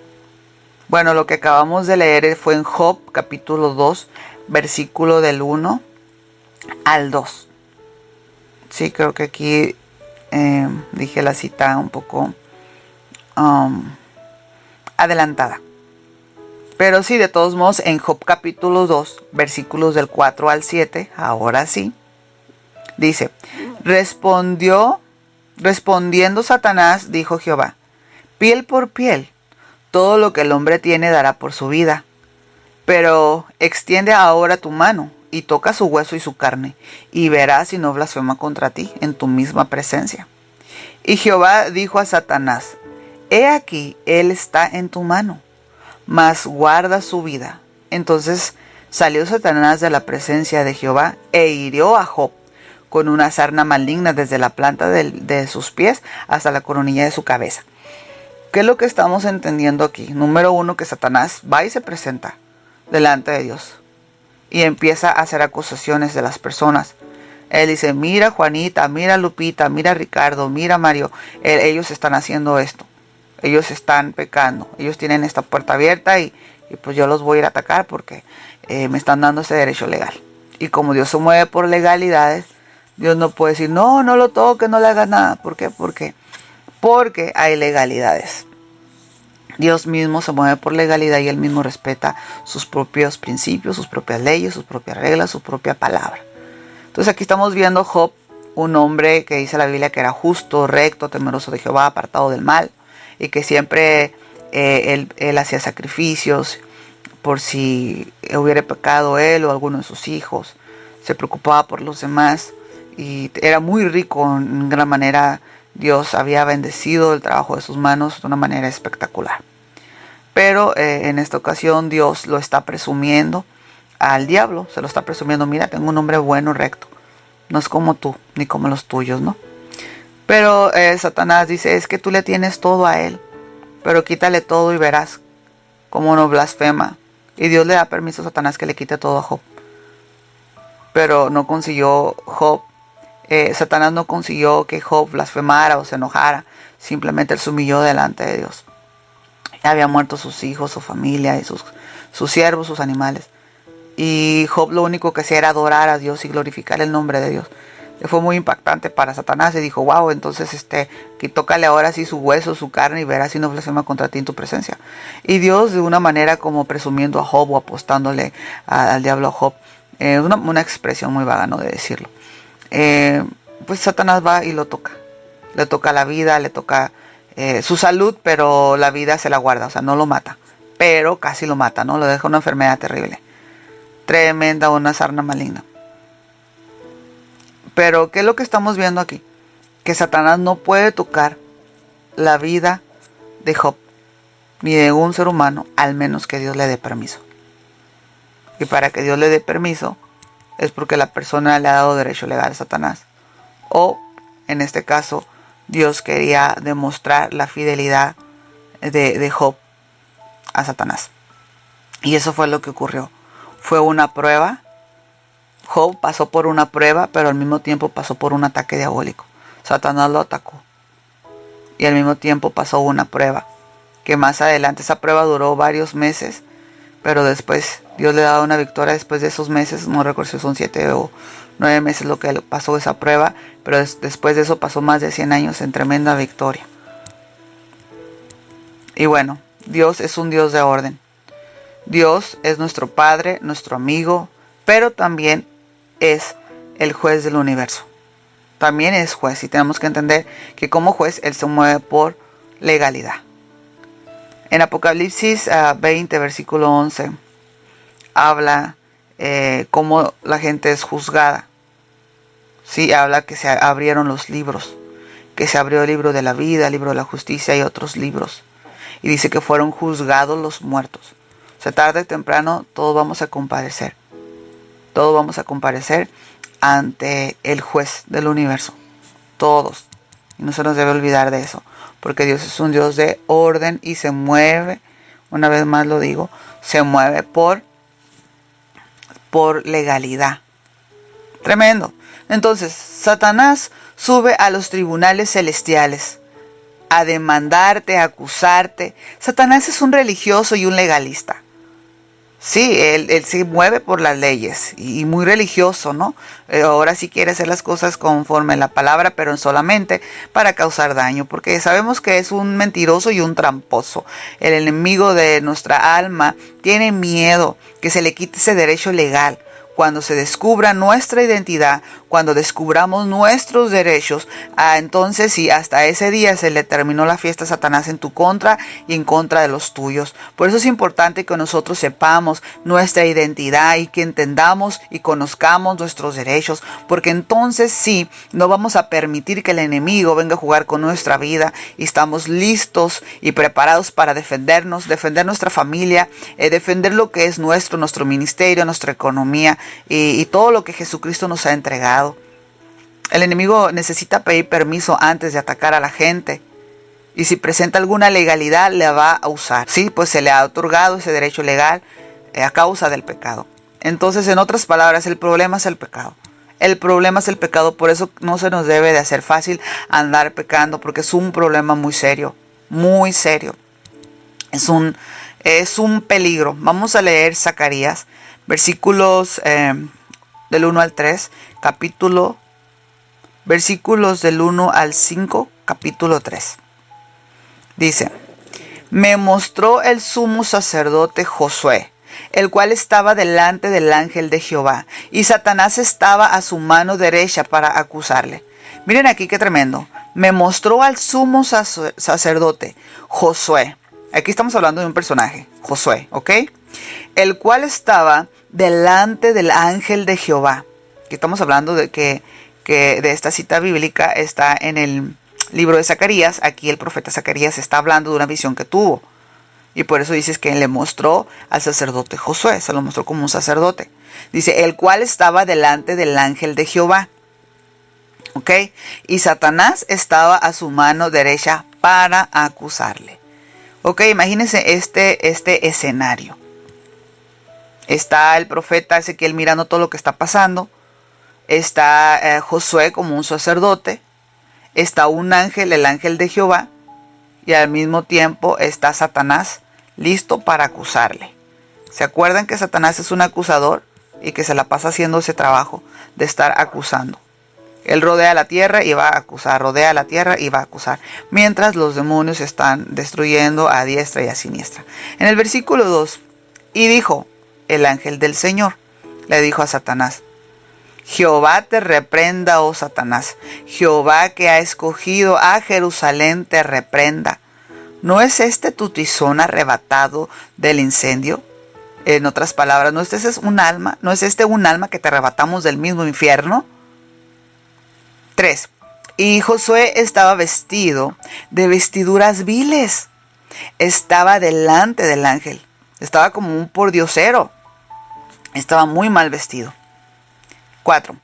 Bueno, lo que acabamos de leer fue en Job capítulo 2, versículo del 1 al 2. Sí, creo que aquí dije la cita un poco adelantada. Pero sí, de todos modos, en Job capítulo 2, versículos del 4 al 7, ahora sí, dice, respondiendo Satanás, dijo Jehová, piel por piel, todo lo que el hombre tiene dará por su vida. Pero extiende ahora tu mano y toca su hueso y su carne, y verás si no blasfema contra ti en tu misma presencia. Y Jehová dijo a Satanás, he aquí, él está en tu mano, mas guarda su vida, Entonces salió Satanás de la presencia de Jehová e hirió a Job con una sarna maligna desde la planta de sus pies hasta la coronilla de su cabeza. ¿Qué es lo que estamos entendiendo aquí? Número uno, que Satanás va y se presenta delante de Dios y empieza a hacer acusaciones de las personas. Él dice, mira Juanita, mira Lupita, mira Ricardo, mira Mario, ellos están haciendo esto, ellos están pecando, ellos tienen esta puerta abierta y pues yo los voy a ir a atacar porque me están dando ese derecho legal. Y como Dios se mueve por legalidades, Dios no puede decir, no lo toque, no le hagas nada. ¿Por qué? Porque hay legalidades. Dios mismo se mueve por legalidad y Él mismo respeta sus propios principios, sus propias leyes, sus propias reglas, su propia palabra. Entonces aquí estamos viendo Job, un hombre que dice la Biblia que era justo, recto, temeroso de Jehová, apartado del mal, y que siempre él hacía sacrificios por si hubiera pecado él o alguno de sus hijos. Se preocupaba por los demás y era muy rico en gran manera. Dios había bendecido el trabajo de sus manos de una manera espectacular. Pero en esta ocasión Dios lo está presumiendo al diablo, se lo está presumiendo, mira, tengo un hombre bueno, recto, no es como tú, ni como los tuyos, ¿no? Pero Satanás dice, es que tú le tienes todo a él, pero quítale todo y verás cómo no blasfema. Y Dios le da permiso a Satanás que le quite todo a Job. Pero no consiguió Job, Satanás no consiguió que Job blasfemara o se enojara, simplemente él se humilló delante de Dios. Había muerto sus hijos, su familia, y sus siervos, sus animales. Y Job lo único que hacía era adorar a Dios y glorificar el nombre de Dios. Fue muy impactante para Satanás y dijo, wow, entonces que tócale ahora sí su hueso, su carne y verás si no blasfema contra ti en tu presencia. Y Dios de una manera como presumiendo a Job o apostándole al diablo a Job, una expresión muy vaga, ¿no?, de decirlo. Pues Satanás va y lo toca. Le toca la vida, le toca su salud, pero la vida se la guarda, o sea, no lo mata. Pero casi lo mata, ¿no? Lo deja una enfermedad terrible. Tremenda, una sarna maligna. Pero, ¿qué es lo que estamos viendo aquí? Que Satanás no puede tocar la vida de Job, ni de un ser humano, al menos que Dios le dé permiso. Y para que Dios le dé permiso, es porque la persona le ha dado derecho legal a Satanás. O, en este caso, Dios quería demostrar la fidelidad de Job a Satanás. Y eso fue lo que ocurrió. Fue una prueba. Job pasó por una prueba, pero al mismo tiempo pasó por un ataque diabólico. Satanás lo atacó. Y al mismo tiempo pasó una prueba. Que más adelante esa prueba duró varios meses. Pero después Dios le daba una victoria después de esos meses. No recuerdo si son 7 o 9 meses lo que pasó esa prueba. Pero después de eso pasó más de 100 años en tremenda victoria. Y bueno, Dios es un Dios de orden. Dios es nuestro Padre, nuestro amigo, pero también es el juez del universo. También es juez y tenemos que entender que como juez Él se mueve por legalidad. En Apocalipsis 20, versículo 11, habla cómo la gente es juzgada. Sí, habla que se abrieron los libros, que se abrió el libro de la vida, el libro de la justicia y otros libros. Y dice que fueron juzgados los muertos. O sea, tarde o temprano todos vamos a comparecer. Todos vamos a comparecer ante el juez del universo. Todos. Y no se nos debe olvidar de eso. Porque Dios es un Dios de orden y se mueve, una vez más lo digo, se mueve por legalidad. Tremendo. Entonces, Satanás sube a los tribunales celestiales a demandarte, a acusarte. Satanás es un religioso y un legalista. Sí, él se mueve por las leyes y muy religioso, ¿no? Ahora sí quiere hacer las cosas conforme la palabra, pero solamente para causar daño, porque sabemos que es un mentiroso y un tramposo. El enemigo de nuestra alma tiene miedo que se le quite ese derecho legal. Cuando se descubra nuestra identidad, cuando descubramos nuestros derechos, entonces sí, hasta ese día se le terminó la fiesta a Satanás en tu contra y en contra de los tuyos. Por eso es importante que nosotros sepamos nuestra identidad y que entendamos y conozcamos nuestros derechos, porque entonces sí, no vamos a permitir que el enemigo venga a jugar con nuestra vida y estamos listos y preparados para defendernos, defender nuestra familia, defender lo que es nuestro ministerio, nuestra economía y todo lo que Jesucristo nos ha entregado. El enemigo necesita pedir permiso antes de atacar a la gente. Y si presenta alguna legalidad, le va a usar. Sí, pues se le ha otorgado ese derecho legal a causa del pecado. Entonces, en otras palabras, el problema es el pecado. El problema es el pecado, por eso no se nos debe de hacer fácil andar pecando, porque es un problema muy serio, muy serio. Es un peligro. Vamos a leer Zacarías, versículos del 1 al 3, versículos del 1 al 5, capítulo 3. Dice: me mostró el sumo sacerdote Josué, el cual estaba delante del ángel de Jehová, y Satanás estaba a su mano derecha para acusarle. Miren aquí qué tremendo. Me mostró al sumo sacerdote Josué. Aquí estamos hablando de un personaje, Josué, ¿ok? El cual estaba delante del ángel de Jehová. Aquí estamos hablando de que de esta cita bíblica está en el libro de Zacarías. Aquí el profeta Zacarías está hablando de una visión que tuvo. Y por eso dices que le mostró al sacerdote Josué, se lo mostró como un sacerdote. Dice, el cual estaba delante del ángel de Jehová. ¿Ok? Y Satanás estaba a su mano derecha para acusarle. Ok, imagínense este escenario. Está el profeta Ezequiel mirando todo lo que está pasando. Está Josué como un sacerdote. Está un ángel, el ángel de Jehová. Y al mismo tiempo está Satanás listo para acusarle. ¿Se acuerdan que Satanás es un acusador y que se la pasa haciendo ese trabajo de estar acusando? Él rodea la tierra y va a acusar, rodea la tierra y va a acusar, mientras los demonios están destruyendo a diestra y a siniestra. En el versículo 2, y dijo el ángel del Señor, le dijo a Satanás: Jehová te reprenda, oh Satanás, Jehová que ha escogido a Jerusalén te reprenda. ¿No es este tu tizón arrebatado del incendio? En otras palabras, ¿no es este un alma? ¿No es este un alma que te arrebatamos del mismo infierno? 3. Y Josué estaba vestido de vestiduras viles. Estaba delante del ángel. Estaba como un pordiosero. Estaba muy mal vestido. 4.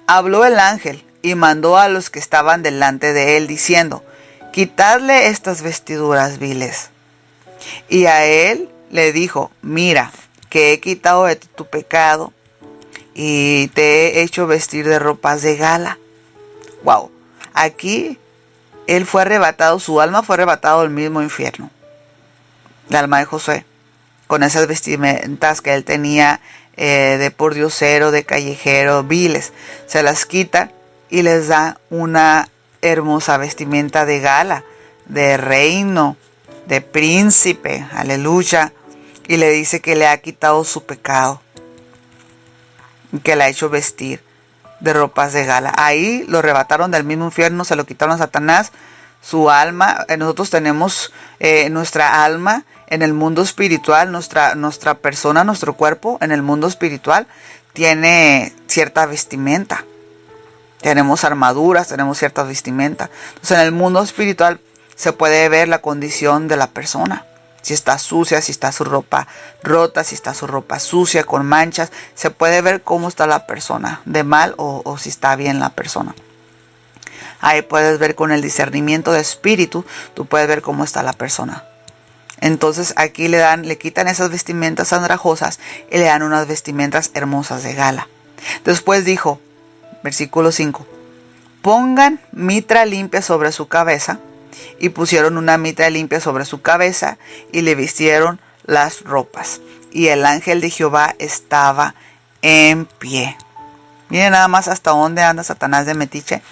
Habló el ángel y mandó a los que estaban delante de él diciendo: quitadle estas vestiduras viles. Y a él le dijo: mira, que he quitado de ti tu pecado y te he hecho vestir de ropas de gala. Wow, aquí él fue arrebatado, su alma fue arrebatado del mismo infierno. El alma de Josué, con esas vestimentas que él tenía de pordiosero, de callejero, viles, se las quita y les da una hermosa vestimenta de gala, de reino, de príncipe, aleluya, y le dice que le ha quitado su pecado, que le ha hecho vestir de ropas de gala. Ahí lo arrebataron del mismo infierno, se lo quitaron a Satanás, su alma. Nosotros tenemos nuestra alma en el mundo espiritual, nuestra persona, nuestro cuerpo en el mundo espiritual tiene cierta vestimenta. Tenemos armaduras, tenemos cierta vestimenta. Entonces en el mundo espiritual se puede ver la condición de la persona. Si está sucia, si está su ropa rota, si está su ropa sucia, con manchas. Se puede ver cómo está la persona, de mal o si está bien la persona. Ahí puedes ver con el discernimiento de espíritu, tú puedes ver cómo está la persona. Entonces aquí le quitan esas vestimentas andrajosas y le dan unas vestimentas hermosas de gala. Después dijo, versículo 5, pongan mitra limpia sobre su cabeza. Y pusieron una mitra limpia sobre su cabeza y le vistieron las ropas. Y el ángel de Jehová estaba en pie. Miren nada más hasta dónde anda Satanás de metiche,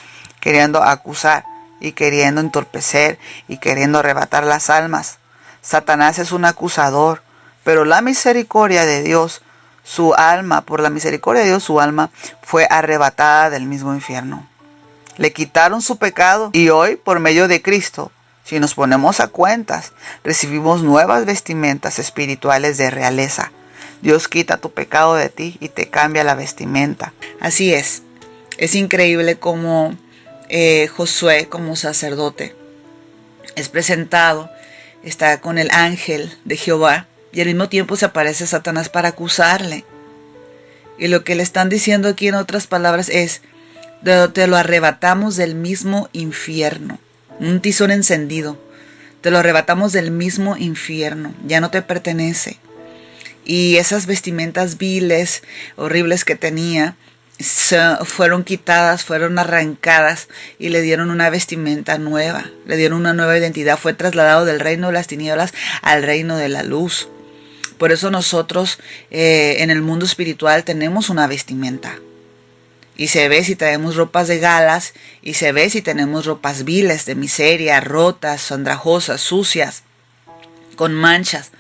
queriendo acusar y queriendo entorpecer y queriendo arrebatar las almas. Satanás es un acusador, pero la misericordia de Dios su alma, por la misericordia de Dios, su alma fue arrebatada del mismo infierno. Le quitaron su pecado y hoy, por medio de Cristo, si nos ponemos a cuentas, recibimos nuevas vestimentas espirituales de realeza. Dios quita tu pecado de ti y te cambia la vestimenta. Así es increíble cómo Josué, como sacerdote, es presentado, está con el ángel de Jehová y al mismo tiempo se aparece Satanás para acusarle. Y lo que le están diciendo aquí en otras palabras es: te lo arrebatamos del mismo infierno, un tizón encendido, te lo arrebatamos del mismo infierno, ya no te pertenece. Y esas vestimentas viles, horribles que tenía, fueron quitadas, fueron arrancadas y le dieron una vestimenta nueva, le dieron una nueva identidad. Fue trasladado del reino de las tinieblas al reino de la luz. Por eso nosotros en el mundo espiritual tenemos una vestimenta. Y se ve si traemos ropas de galas, y se ve si tenemos ropas viles, de miseria, rotas, andrajosas, sucias, con manchas.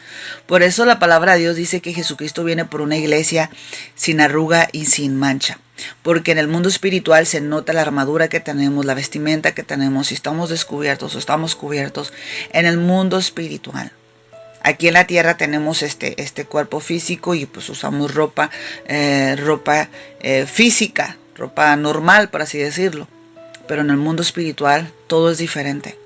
Por eso la palabra de Dios dice que Jesucristo viene por una iglesia sin arruga y sin mancha. Porque en el mundo espiritual se nota la armadura que tenemos, la vestimenta que tenemos, si estamos descubiertos o estamos cubiertos en el mundo espiritual. Aquí en la tierra tenemos este cuerpo físico y pues usamos ropa física, ropa normal, por así decirlo. Pero en el mundo espiritual todo es diferente.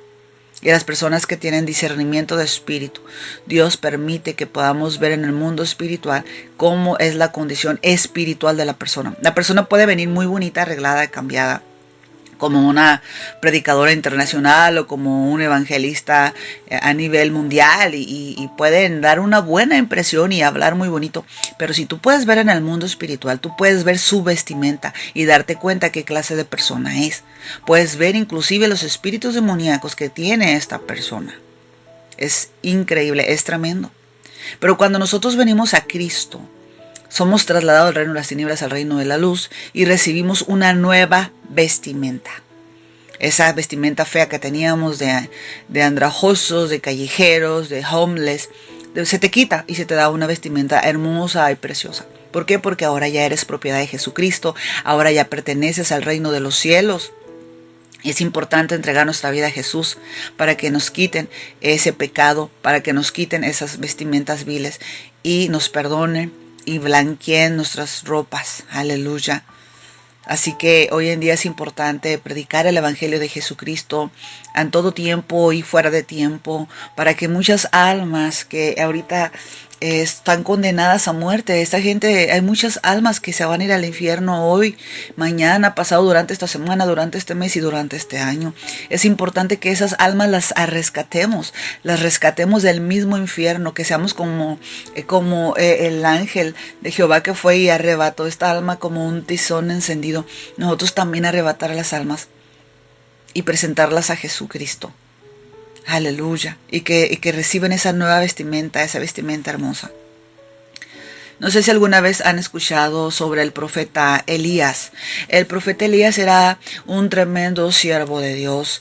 Y las personas que tienen discernimiento de espíritu, Dios permite que podamos ver en el mundo espiritual cómo es la condición espiritual de la persona. La persona puede venir muy bonita, arreglada, cambiada, como una predicadora internacional o como un evangelista a nivel mundial y pueden dar una buena impresión y hablar muy bonito. Pero si tú puedes ver en el mundo espiritual, tú puedes ver su vestimenta y darte cuenta qué clase de persona es. Puedes ver inclusive los espíritus demoníacos que tiene esta persona. Es increíble, es tremendo. Pero cuando nosotros venimos a Cristo, somos trasladados del reino de las tinieblas al reino de la luz y recibimos una nueva vestimenta. Esa vestimenta fea que teníamos de andrajosos, de callejeros, de homeless, se te quita y se te da una vestimenta hermosa y preciosa. ¿Por qué? Porque ahora ya eres propiedad de Jesucristo, ahora ya perteneces al reino de los cielos. Es importante entregar nuestra vida a Jesús para que nos quiten ese pecado, para que nos quiten esas vestimentas viles y nos perdonen y blanqueen nuestras ropas. Aleluya. Así que hoy en día es importante predicar el Evangelio de Jesucristo en todo tiempo y fuera de tiempo, para que muchas almas que ahorita están condenadas a muerte, esta gente, hay muchas almas que se van a ir al infierno hoy, mañana, pasado, durante esta semana, durante este mes y durante este año. Es importante que esas almas las rescatemos del mismo infierno, que seamos como el ángel de Jehová que fue y arrebató esta alma como un tizón encendido. Nosotros también arrebatar a las almas y presentarlas a Jesucristo. Aleluya. Y que reciben esa nueva vestimenta, esa vestimenta hermosa. No sé si alguna vez han escuchado sobre el profeta Elías. El profeta Elías era un tremendo siervo de Dios,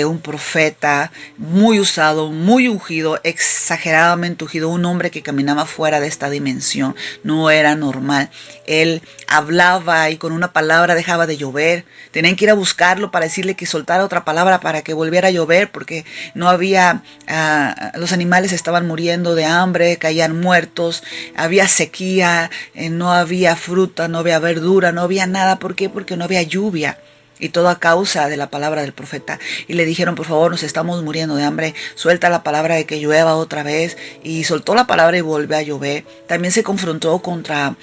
un profeta muy usado, muy ungido, exageradamente ungido, un hombre que caminaba fuera de esta dimensión, no era normal. Él hablaba y con una palabra dejaba de llover. Tenían que ir a buscarlo para decirle que soltara otra palabra para que volviera a llover, porque no había, los animales estaban muriendo de hambre, caían muertos, había sequía, no había fruta, no había verdura, no había nada. ¿Por qué? Porque no había lluvia. Y todo a causa de la palabra del profeta. Y le dijeron: por favor, nos estamos muriendo de hambre, suelta la palabra de que llueva otra vez. Y soltó la palabra y volvió a llover. También se confrontó contra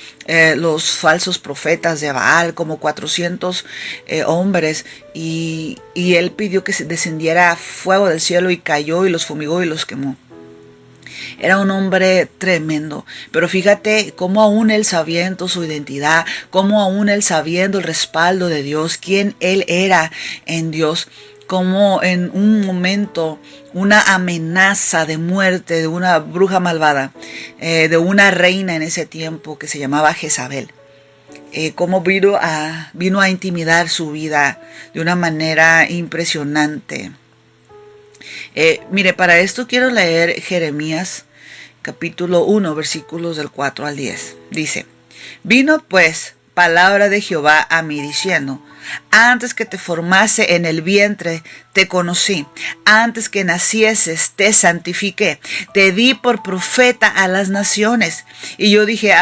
los falsos profetas de Baal, como 400 hombres. Y él pidió que descendiera fuego del cielo y cayó y los fumigó y los quemó. Era un hombre tremendo, pero fíjate cómo aún él sabiendo su identidad, cómo aún él sabiendo el respaldo de Dios, quién él era en Dios, como en un momento una amenaza de muerte de una bruja malvada, de una reina en ese tiempo que se llamaba Jezabel. Cómo vino a intimidar su vida de una manera impresionante. Mire, para esto quiero leer Jeremías capítulo 1, versículos del 4 al 10. Dice: Vino pues palabra de Jehová a mí diciendo: Antes que te formase en el vientre, te conocí. Antes que nacieses, te santifiqué. Te di por profeta a las naciones. Y yo dije: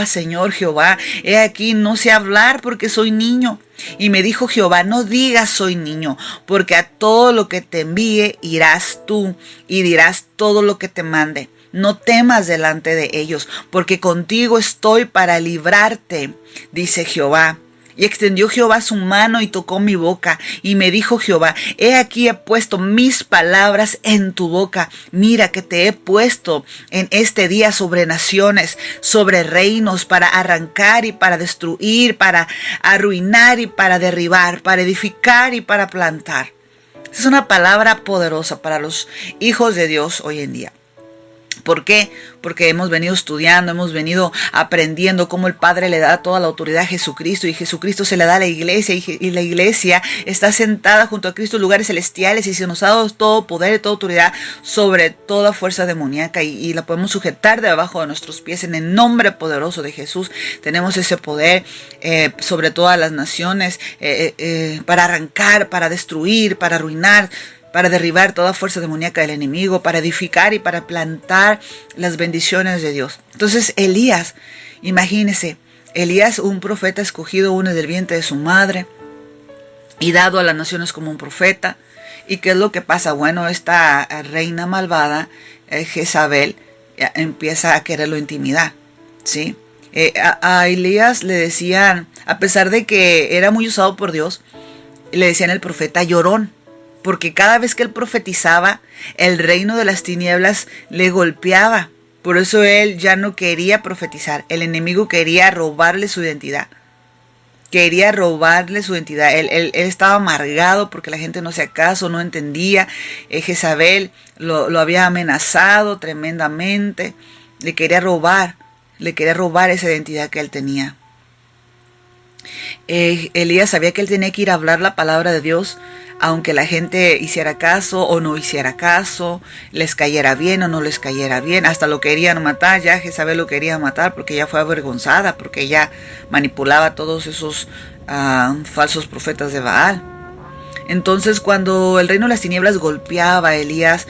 Señor Jehová, he aquí no sé hablar porque soy niño. Y me dijo Jehová: No digas soy niño, porque a todo lo que te envíe irás tú y dirás todo lo que te mande. No temas delante de ellos, porque contigo estoy para librarte, dice Jehová. Y extendió Jehová su mano y tocó mi boca, y me dijo Jehová: He aquí he puesto mis palabras en tu boca. Mira que te he puesto en este día sobre naciones, sobre reinos, para arrancar y para destruir, para arruinar y para derribar, para edificar y para plantar. Es una palabra poderosa para los hijos de Dios hoy en día. ¿Por qué? Porque hemos venido estudiando, hemos venido aprendiendo cómo el Padre le da toda la autoridad a Jesucristo y Jesucristo se le da a la iglesia y la iglesia está sentada junto a Cristo en lugares celestiales y se nos ha dado todo poder y toda autoridad sobre toda fuerza demoníaca y la podemos sujetar debajo de nuestros pies en el nombre poderoso de Jesús. Tenemos ese poder sobre todas las naciones para arrancar, para destruir, para arruinar, para derribar toda fuerza demoníaca del enemigo, para edificar y para plantar las bendiciones de Dios. Entonces Elías, imagínense, Elías, un profeta escogido uno del vientre de su madre y dado a las naciones como un profeta. ¿Y qué es lo que pasa? Bueno, esta reina malvada, Jezabel, empieza a quererlo intimidar, ¿sí? A Elías le decían, a pesar de que era muy usado por Dios, le decían el profeta llorón. Porque cada vez que él profetizaba, el reino de las tinieblas le golpeaba. Por eso él ya no quería profetizar. El enemigo quería robarle su identidad. Quería robarle su identidad. Él estaba amargado porque la gente no hacía caso, no entendía. Jezabel lo había amenazado tremendamente. Le quería robar esa identidad que él tenía. Elías sabía que él tenía que ir a hablar la palabra de Dios, aunque la gente hiciera caso o no hiciera caso, les cayera bien o no les cayera bien, hasta lo querían matar. Ya Jezabel lo quería matar porque ella fue avergonzada, porque ella manipulaba a todos esos falsos profetas de Baal. Entonces, cuando el reino de las tinieblas golpeaba a Elías,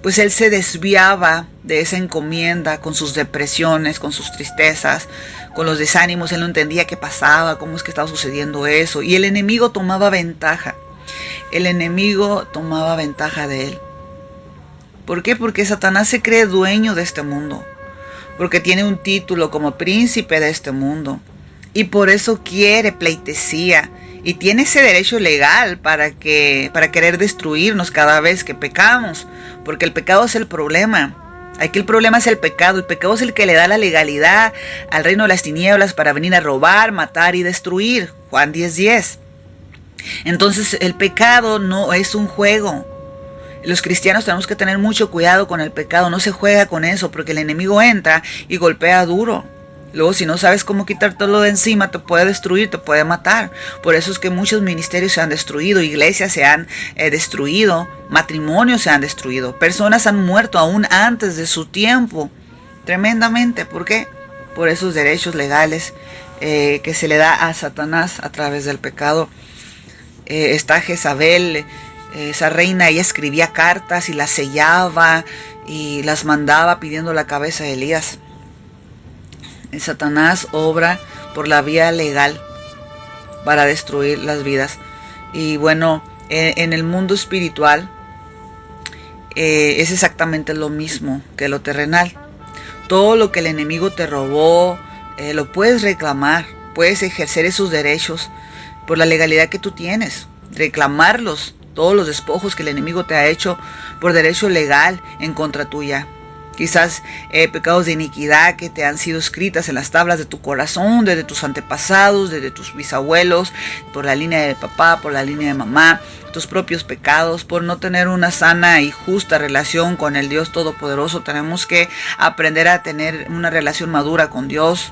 pues él se desviaba de esa encomienda con sus depresiones, con sus tristezas, con los desánimos. Él no entendía qué pasaba, cómo es que estaba sucediendo eso. Y el enemigo tomaba ventaja. El enemigo tomaba ventaja de él. ¿Por qué? Porque Satanás se cree dueño de este mundo. Porque tiene un título como príncipe de este mundo. Y por eso quiere pleitesía. Y tiene ese derecho legal para querer destruirnos cada vez que pecamos. Porque el pecado es el problema. Aquí el problema es el pecado. El pecado es el que le da la legalidad al reino de las tinieblas para venir a robar, matar y destruir. Juan 10:10. Entonces el pecado no es un juego. Los cristianos tenemos que tener mucho cuidado con el pecado. No se juega con eso porque el enemigo entra y golpea duro. Luego, si no sabes cómo quitártelo de encima, te puede destruir, te puede matar. Por eso es que muchos ministerios se han destruido, iglesias se han destruido, matrimonios se han destruido, personas han muerto aún antes de su tiempo, tremendamente. ¿Por qué? Por esos derechos legales que se le da a Satanás a través del pecado. Está Jezabel, esa reina, ella escribía cartas y las sellaba y las mandaba pidiendo la cabeza de Elías. Satanás obra por la vía legal para destruir las vidas. Y bueno, en el mundo espiritual es exactamente lo mismo que lo terrenal. Todo lo que el enemigo te robó, lo puedes reclamar, puedes ejercer esos derechos por la legalidad que tú tienes, reclamarlos, todos los despojos que el enemigo te ha hecho por derecho legal en contra tuya. Quizás pecados de iniquidad que te han sido escritas en las tablas de tu corazón, desde tus antepasados, desde tus bisabuelos, por la línea de papá, por la línea de mamá, tus propios pecados, por no tener una sana y justa relación con el Dios Todopoderoso. Tenemos que aprender a tener una relación madura con Dios.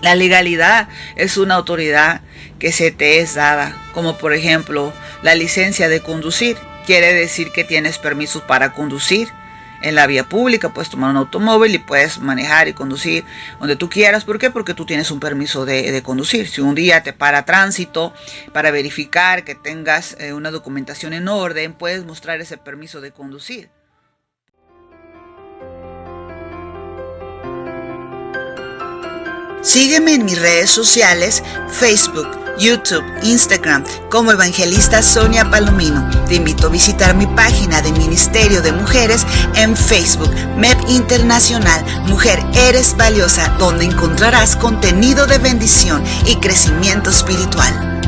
La legalidad es una autoridad que se te es dada, como por ejemplo la licencia de conducir. Quiere decir que tienes permiso para conducir. en la vía pública, puedes tomar un automóvil y puedes manejar y conducir donde tú quieras. ¿Por qué? Porque tú tienes un permiso de conducir. Si un día te para tránsito para verificar que tengas una documentación en orden, puedes mostrar ese permiso de conducir. Sígueme en mis redes sociales, Facebook, YouTube, Instagram, como Evangelista Sonia Palomino. Te invito a visitar mi página de Ministerio de Mujeres en Facebook, MEP Internacional, Mujer Eres Valiosa, donde encontrarás contenido de bendición y crecimiento espiritual.